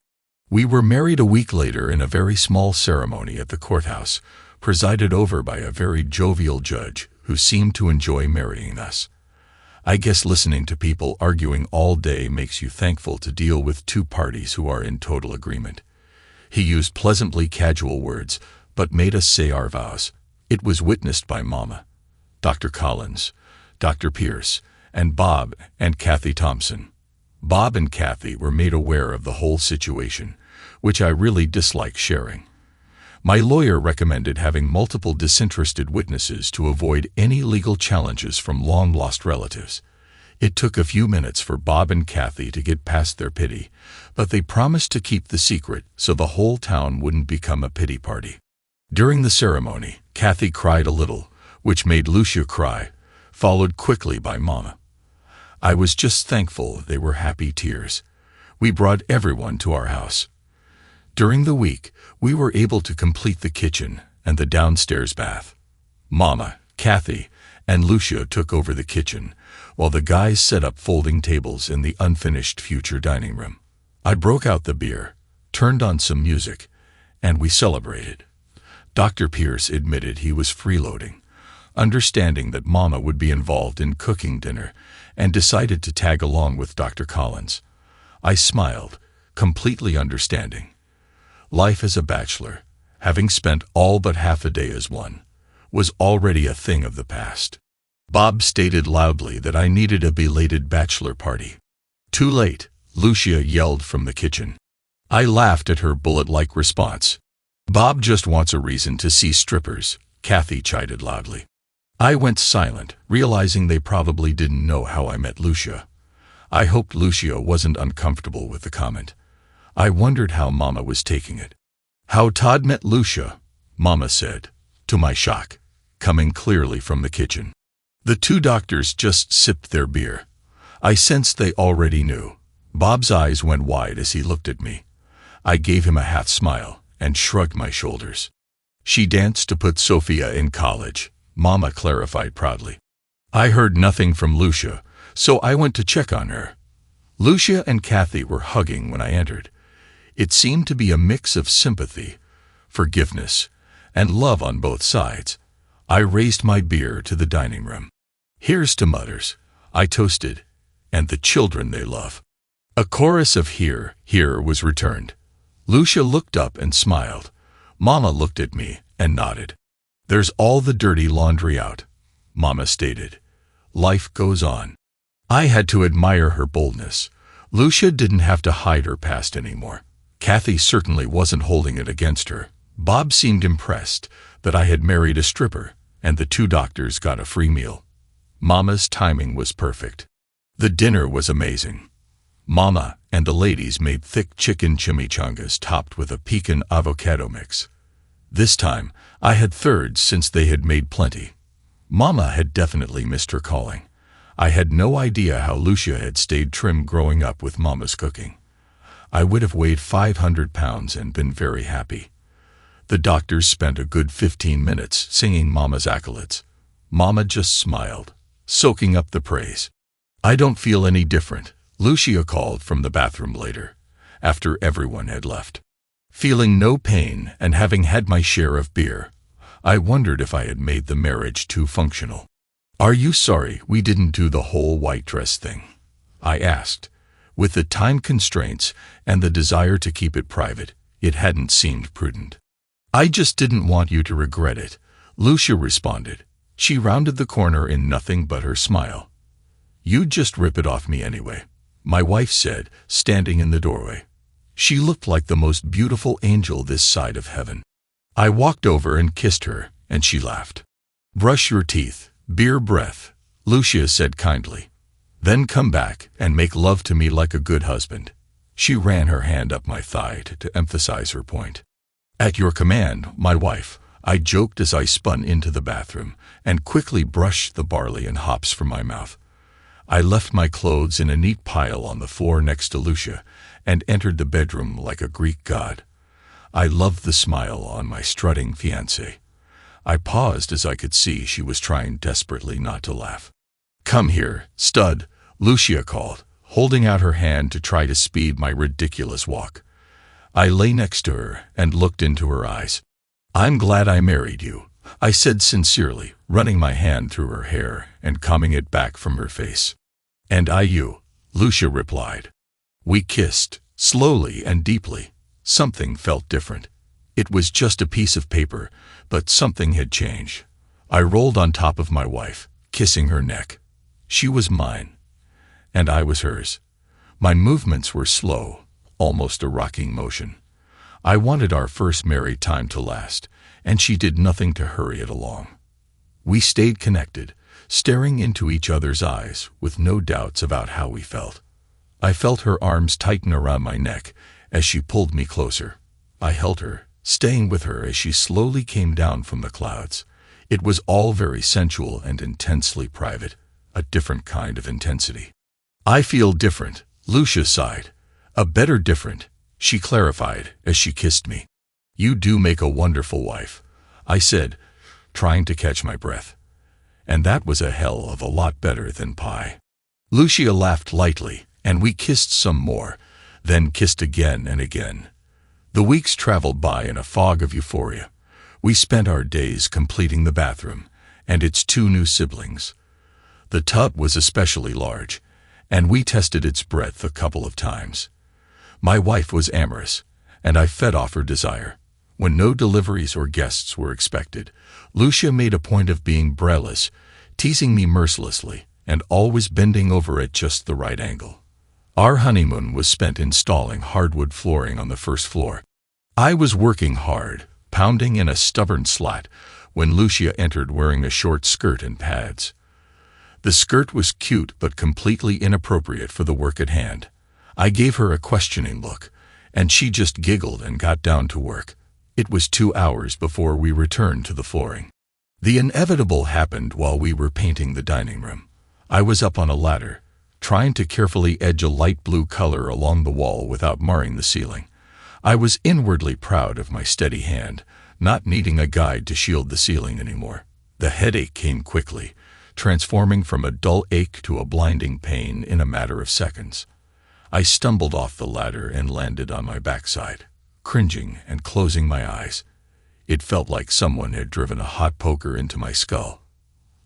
We were married a week later in a very small ceremony at the courthouse, presided over by a very jovial judge who seemed to enjoy marrying us. I guess listening to people arguing all day makes you thankful to deal with two parties who are in total agreement. He used pleasantly casual words, but made us say our vows. It was witnessed by Mama, Dr. Collins, Dr. Pierce, and Bob and Kathy Thompson. Bob and Kathy were made aware of the whole situation, which I really dislike sharing. My lawyer recommended having multiple disinterested witnesses to avoid any legal challenges from long-lost relatives. It took a few minutes for Bob and Kathy to get past their pity, but they promised to keep the secret so the whole town wouldn't become a pity party. During the ceremony, Kathy cried a little, which made Lucia cry, followed quickly by Mama. I was just thankful they were happy tears. We brought everyone to our house. During the week, we were able to complete the kitchen and the downstairs bath. Mama, Kathy, and Lucia took over the kitchen, while the guys set up folding tables in the unfinished future dining room. I broke out the beer, turned on some music, and we celebrated. Dr. Pierce admitted he was freeloading, understanding that Mama would be involved in cooking dinner, and decided to tag along with Dr. Collins. I smiled, completely understanding. Life as a bachelor, having spent all but half a day as one, was already a thing of the past. Bob stated loudly that I needed a belated bachelor party. Too late, Lucia yelled from the kitchen. I laughed at her bullet-like response. Bob just wants a reason to see strippers, Kathy chided loudly. I went silent, realizing they probably didn't know how I met Lucia. I hoped Lucia wasn't uncomfortable with the comment. I wondered how Mama was taking it. How Todd met Lucia, Mama said, to my shock, coming clearly from the kitchen. The two doctors just sipped their beer. I sensed they already knew. Bob's eyes went wide as he looked at me. I gave him a half smile and shrugged my shoulders. She danced to put Sophia in college, Mama clarified proudly. I heard nothing from Lucia, so I went to check on her. Lucia and Kathy were hugging when I entered. It seemed to be a mix of sympathy, forgiveness, and love on both sides. I raised my beer to the dining room. Here's to mothers, I toasted, and the children they love. A chorus of hear, hear was returned. Lucia looked up and smiled. Mama looked at me and nodded. There's all the dirty laundry out, Mama stated. Life goes on. I had to admire her boldness. Lucia didn't have to hide her past anymore. Kathy certainly wasn't holding it against her. Bob seemed impressed that I had married a stripper, and the two doctors got a free meal. Mama's timing was perfect. The dinner was amazing. Mama and the ladies made thick chicken chimichangas topped with a pecan avocado mix. This time, I had thirds since they had made plenty. Mama had definitely missed her calling. I had no idea how Lucia had stayed trim growing up with Mama's cooking. I would have weighed 500 pounds and been very happy. The doctors spent a good 15 minutes singing Mama's accolades. Mama just smiled, soaking up the praise. I don't feel any different, Lucia called from the bathroom later, after everyone had left. Feeling no pain and having had my share of beer, I wondered if I had made the marriage too functional. "Are you sorry we didn't do the whole white dress thing?" I asked. With the time constraints and the desire to keep it private, it hadn't seemed prudent. "I just didn't want you to regret it," Lucia responded. She rounded the corner in nothing but her smile. "You'd just rip it off me anyway," my wife said, standing in the doorway. She looked like the most beautiful angel this side of heaven. I walked over and kissed her, and she laughed. "Brush your teeth, beer breath," Lucia said kindly. "Then come back and make love to me like a good husband." She ran her hand up my thigh to emphasize her point. "At your command, my wife," I joked as I spun into the bathroom and quickly brushed the barley and hops from my mouth. I left my clothes in a neat pile on the floor next to Lucia and entered the bedroom like a Greek god. I loved the smile on my strutting fiancé. I paused as I could see she was trying desperately not to laugh. "Come here, stud," Lucia called, holding out her hand to try to speed my ridiculous walk. I lay next to her and looked into her eyes. "I'm glad I married you," I said sincerely, running my hand through her hair and combing it back from her face. "And I you," Lucia replied. We kissed, slowly and deeply. Something felt different. It was just a piece of paper, but something had changed. I rolled on top of my wife, kissing her neck. She was mine, and I was hers. My movements were slow, almost a rocking motion. I wanted our first married time to last, and she did nothing to hurry it along. We stayed connected, staring into each other's eyes with no doubts about how we felt. I felt her arms tighten around my neck as she pulled me closer. I held her, staying with her as she slowly came down from the clouds. It was all very sensual and intensely private, a different kind of intensity. "I feel different," Lucia sighed. "A better different," she clarified as she kissed me. "You do make a wonderful wife," I said, trying to catch my breath. And that was a hell of a lot better than pie. Lucia laughed lightly, and we kissed some more, then kissed again and again. The weeks traveled by in a fog of euphoria. We spent our days completing the bathroom and its 2 new siblings. The tub was especially large, and we tested its breadth a couple of times. My wife was amorous, and I fed off her desire. When no deliveries or guests were expected, Lucia made a point of being breathless, teasing me mercilessly, and always bending over at just the right angle. Our honeymoon was spent installing hardwood flooring on the first floor. I was working hard, pounding in a stubborn slat, when Lucia entered wearing a short skirt and pads. The skirt was cute but completely inappropriate for the work at hand. I gave her a questioning look, and she just giggled and got down to work. It was 2 hours before we returned to the flooring. The inevitable happened while we were painting the dining room. I was up on a ladder, trying to carefully edge a light blue color along the wall without marring the ceiling. I was inwardly proud of my steady hand, not needing a guide to shield the ceiling anymore. The headache came quickly, transforming from a dull ache to a blinding pain in a matter of seconds. I stumbled off the ladder and landed on my backside, cringing and closing my eyes. It felt like someone had driven a hot poker into my skull.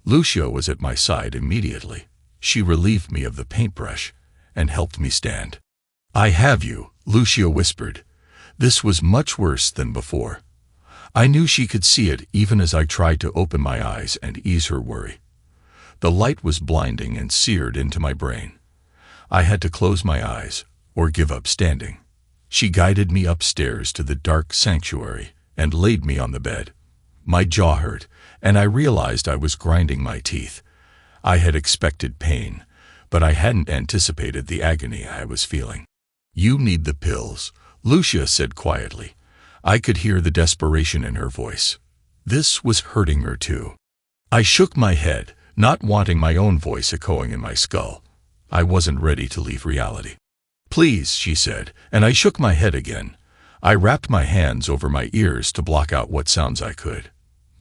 Lucia was at my side immediately. She relieved me of the paintbrush and helped me stand. "I have you," Lucia whispered. This was much worse than before. I knew she could see it even as I tried to open my eyes and ease her worry. The light was blinding and seared into my brain. I had to close my eyes or give up standing. She guided me upstairs to the dark sanctuary and laid me on the bed. My jaw hurt, and I realized I was grinding my teeth. I had expected pain, but I hadn't anticipated the agony I was feeling. "You need the pills," Lucia said quietly. I could hear the desperation in her voice. This was hurting her too. I shook my head, not wanting my own voice echoing in my skull. I wasn't ready to leave reality. "Please," she said, and I shook my head again. I wrapped my hands over my ears to block out what sounds I could.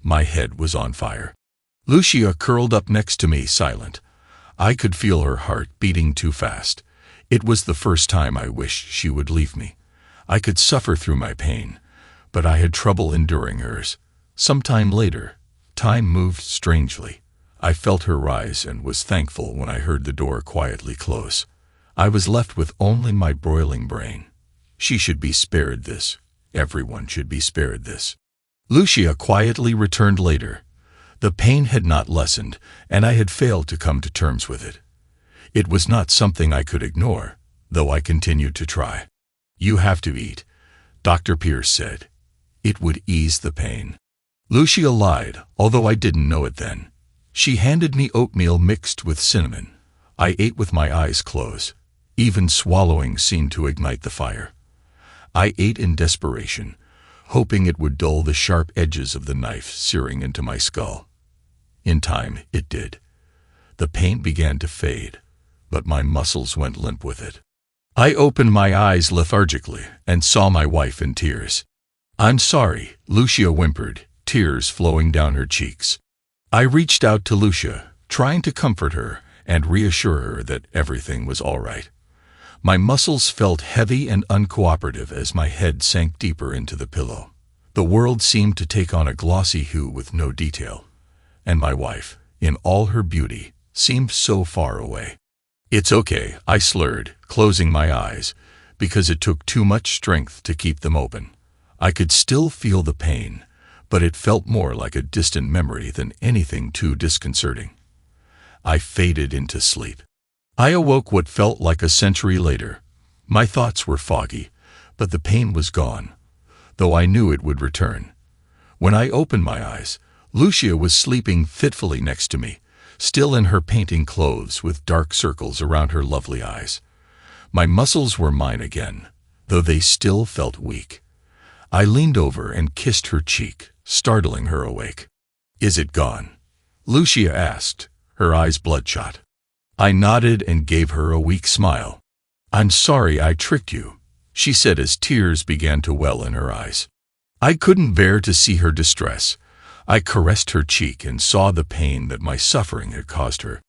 My head was on fire. Lucia curled up next to me, silent. I could feel her heart beating too fast. It was the first time I wished she would leave me. I could suffer through my pain, but I had trouble enduring hers. Some time later, time moved strangely. I felt her rise and was thankful when I heard the door quietly close. I was left with only my broiling brain. She should be spared this. Everyone should be spared this. Lucia quietly returned later. The pain had not lessened, and I had failed to come to terms with it. It was not something I could ignore, though I continued to try. "You have to eat," Dr. Pierce said. "It would ease the pain." Lucia lied, although I didn't know it then. She handed me oatmeal mixed with cinnamon. I ate with my eyes closed. Even swallowing seemed to ignite the fire. I ate in desperation, hoping it would dull the sharp edges of the knife searing into my skull. In time, it did. The pain began to fade, but my muscles went limp with it. I opened my eyes lethargically and saw my wife in tears. "I'm sorry," Lucia whimpered, tears flowing down her cheeks. I reached out to Lucia, trying to comfort her and reassure her that everything was all right. My muscles felt heavy and uncooperative as my head sank deeper into the pillow. The world seemed to take on a glossy hue with no detail, and my wife, in all her beauty, seemed so far away. "It's okay," I slurred, closing my eyes, because it took too much strength to keep them open. I could still feel the pain, but it felt more like a distant memory than anything too disconcerting. I faded into sleep. I awoke what felt like a century later. My thoughts were foggy, but the pain was gone, though I knew it would return. When I opened my eyes, Lucia was sleeping fitfully next to me, still in her painting clothes with dark circles around her lovely eyes. My muscles were mine again, though they still felt weak. I leaned over and kissed her cheek, startling her awake. "Is it gone?" Lucia asked, her eyes bloodshot. I nodded and gave her a weak smile. "I'm sorry I tricked you," she said as tears began to well in her eyes. I couldn't bear to see her distress. I caressed her cheek and saw the pain that my suffering had caused her.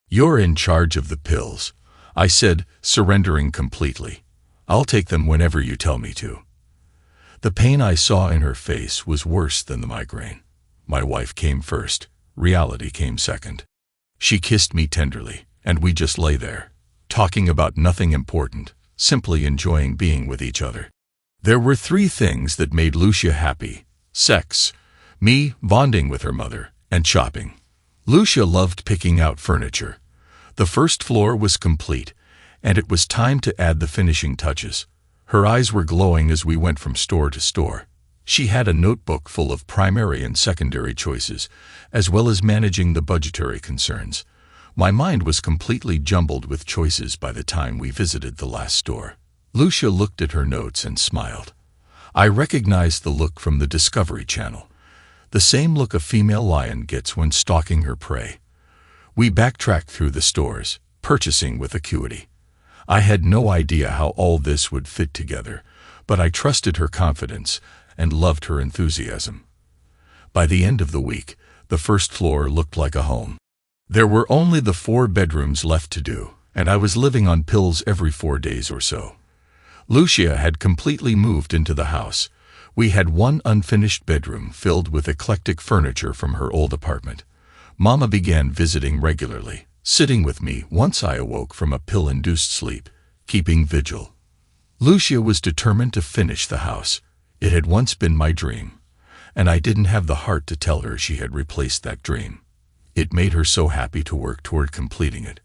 "You're in charge of the pills," I said, surrendering completely. "I'll take them whenever you tell me to." The pain I saw in her face was worse than the migraine. My wife came first. Reality came second. She kissed me tenderly, and we just lay there, talking about nothing important, simply enjoying being with each other. There were 3 things that made Lucia happy: sex, me bonding with her mother, and shopping. Lucia loved picking out furniture. The first floor was complete, and it was time to add the finishing touches. Her eyes were glowing as we went from store to store. She had a notebook full of primary and secondary choices, as well as managing the budgetary concerns. My mind was completely jumbled with choices by the time we visited the last store. Lucia looked at her notes and smiled. I recognized the look from the Discovery Channel, the same look a female lion gets when stalking her prey. We backtracked through the stores, purchasing with acuity. I had no idea how all this would fit together, but I trusted her confidence and loved her enthusiasm. By the end of the week, the first floor looked like a home. There were only the 4 bedrooms left to do, and I was living on pills every 4 days or so. Lucia had completely moved into the house. We had one unfinished bedroom filled with eclectic furniture from her old apartment. Mama began visiting regularly, sitting with me once I awoke from a pill-induced sleep, keeping vigil. Lucia was determined to finish the house. It had once been my dream, and I didn't have the heart to tell her she had replaced that dream. It made her so happy to work toward completing it,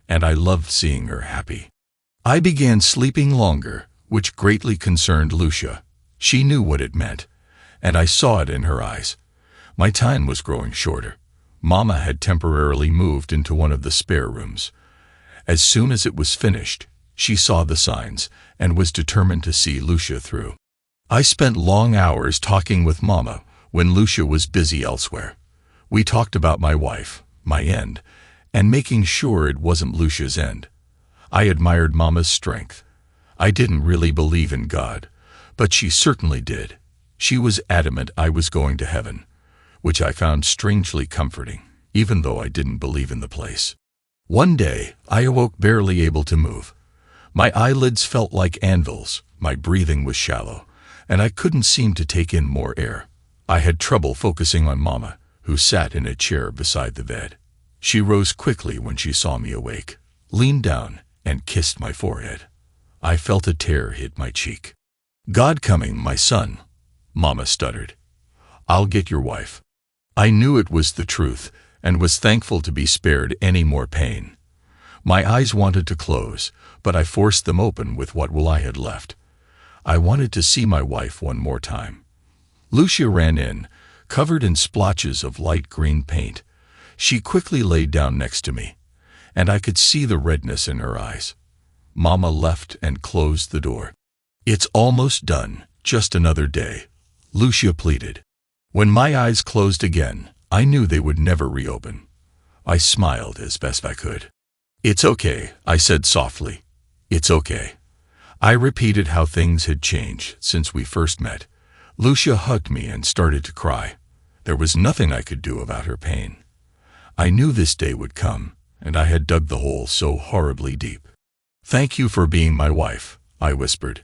and I loved seeing her happy. I began sleeping longer, which greatly concerned Lucia. She knew what it meant, and I saw it in her eyes. My time was growing shorter. Mama had temporarily moved into one of the spare rooms. As soon as it was finished, she saw the signs and was determined to see Lucia through. I spent long hours talking with Mama when Lucia was busy elsewhere. We talked about my wife, my end, and making sure it wasn't Lucia's end. I admired Mama's strength. I didn't really believe in God, but she certainly did. She was adamant I was going to heaven, which I found strangely comforting, even though I didn't believe in the place. One day, I awoke barely able to move. My eyelids felt like anvils, my breathing was shallow, and I couldn't seem to take in more air. I had trouble focusing on Mama, who sat in a chair beside the bed. She rose quickly when she saw me awake, leaned down, and kissed my forehead. I felt a tear hit my cheek. "God coming, my son," Mama stuttered. "I'll get your wife." I knew it was the truth, and was thankful to be spared any more pain. My eyes wanted to close, but I forced them open with what little I had left. I wanted to see my wife one more time. Lucia ran in, covered in splotches of light green paint. She quickly laid down next to me, and I could see the redness in her eyes. Mama left and closed the door. "It's almost done, just another day," Lucia pleaded. When my eyes closed again, I knew they would never reopen. I smiled as best I could. "It's okay," I said softly. "It's okay." I repeated how things had changed since we first met. Lucia hugged me and started to cry. There was nothing I could do about her pain. I knew this day would come, and I had dug the hole so horribly deep. "Thank you for being my wife," I whispered.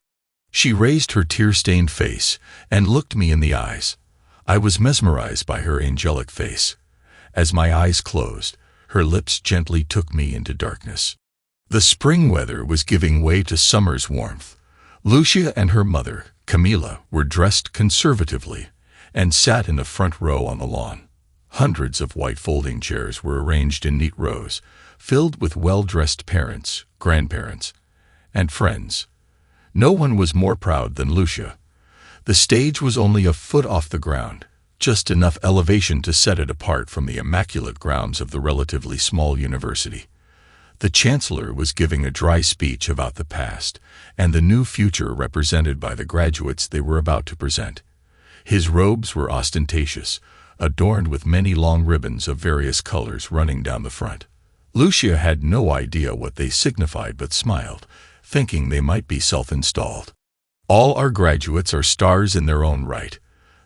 She raised her tear-stained face and looked me in the eyes. I was mesmerized by her angelic face. As my eyes closed, her lips gently took me into darkness. The spring weather was giving way to summer's warmth. Lucia and her mother, Camila, were dressed conservatively and sat in the front row on the lawn. Hundreds of white folding chairs were arranged in neat rows, filled with well-dressed parents, grandparents, and friends. No one was more proud than Lucia. The stage was only a foot off the ground, just enough elevation to set it apart from the immaculate grounds of the relatively small university. The chancellor was giving a dry speech about the past and the new future represented by the graduates they were about to present. His robes were ostentatious, adorned with many long ribbons of various colors running down the front. Lucia had no idea what they signified but smiled, thinking they might be self-installed. "All our graduates are stars in their own right,"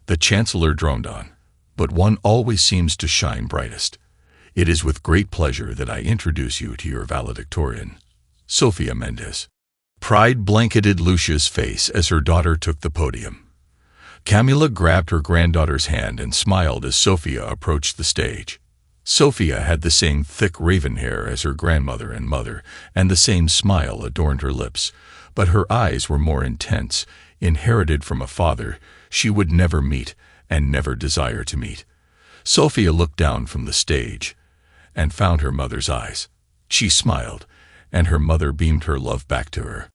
the chancellor droned on, "but one always seems to shine brightest. It is with great pleasure that I introduce you to your valedictorian, Sophia Mendez." Pride blanketed Lucia's face as her daughter took the podium. Camila grabbed her granddaughter's hand and smiled as Sophia approached the stage. Sophia had the same thick raven hair as her grandmother and mother, and the same smile adorned her lips, but her eyes were more intense, inherited from a father she would never meet and never desire to meet. Sophia looked down from the stage and found her mother's eyes. She smiled, and her mother beamed her love back to her.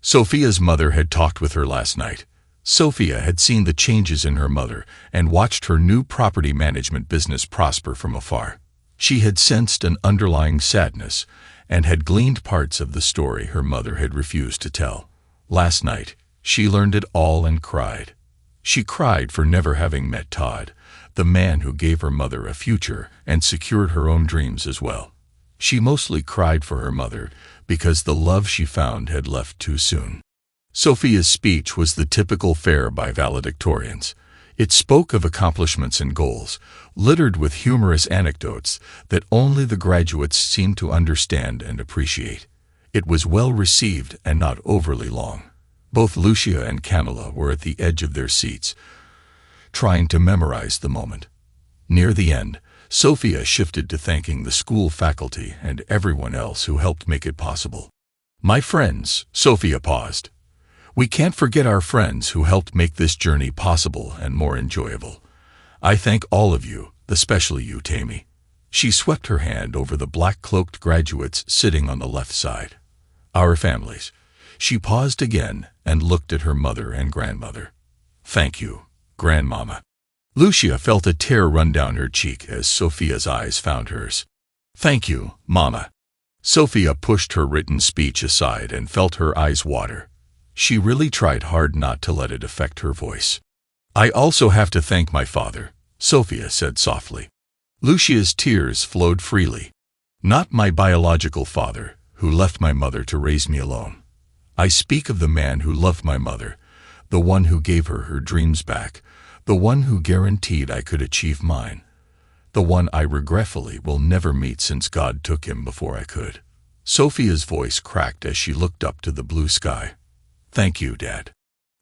Sophia's mother had talked with her last night. Sophia had seen the changes in her mother and watched her new property management business prosper from afar. She had sensed an underlying sadness and had gleaned parts of the story her mother had refused to tell. Last night, she learned it all and cried. She cried for never having met Todd, the man who gave her mother a future and secured her own dreams as well. She mostly cried for her mother because the love she found had left too soon. Sophia's speech was the typical fare by valedictorians. It spoke of accomplishments and goals, littered with humorous anecdotes that only the graduates seemed to understand and appreciate. It was well received and not overly long. Both Lucia and Camila were at the edge of their seats, trying to memorize the moment. Near the end, Sophia shifted to thanking the school faculty and everyone else who helped make it possible. "My friends," Sophia paused. "We can't forget our friends who helped make this journey possible and more enjoyable. I thank all of you, especially you, Tammy." She swept her hand over the black-cloaked graduates sitting on the left side. "Our families." She paused again and looked at her mother and grandmother. "Thank you, Grandmama." Lucia felt a tear run down her cheek as Sophia's eyes found hers. "Thank you, Mama." Sophia pushed her written speech aside and felt her eyes water. She really tried hard not to let it affect her voice. "I also have to thank my father," Sophia said softly. Lucia's tears flowed freely. "Not my biological father, who left my mother to raise me alone. I speak of the man who loved my mother, the one who gave her her dreams back, the one who guaranteed I could achieve mine, the one I regretfully will never meet since God took him before I could." Sophia's voice cracked as she looked up to the blue sky. "Thank you, Dad."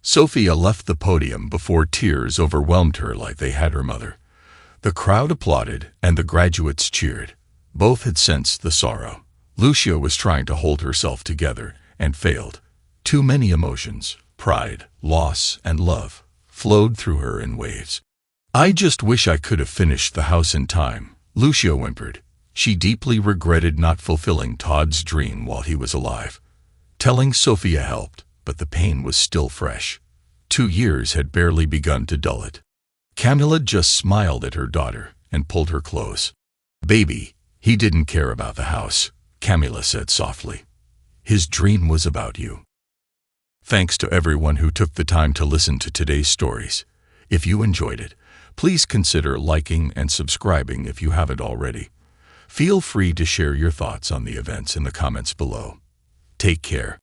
Sophia left the podium before tears overwhelmed her like they had her mother. The crowd applauded and the graduates cheered. Both had sensed the sorrow. Lucia was trying to hold herself together and failed. Too many emotions, pride, loss, and love, flowed through her in waves. "I just wish I could have finished the house in time," Lucia whimpered. She deeply regretted not fulfilling Todd's dream while he was alive. Telling Sophia helped, but the pain was still fresh. 2 years had barely begun to dull it. Camilla just smiled at her daughter and pulled her close. "Baby, he didn't care about the house," Camilla said softly. "His dream was about you." Thanks to everyone who took the time to listen to today's stories. If you enjoyed it, please consider liking and subscribing if you haven't already. Feel free to share your thoughts on the events in the comments below. Take care.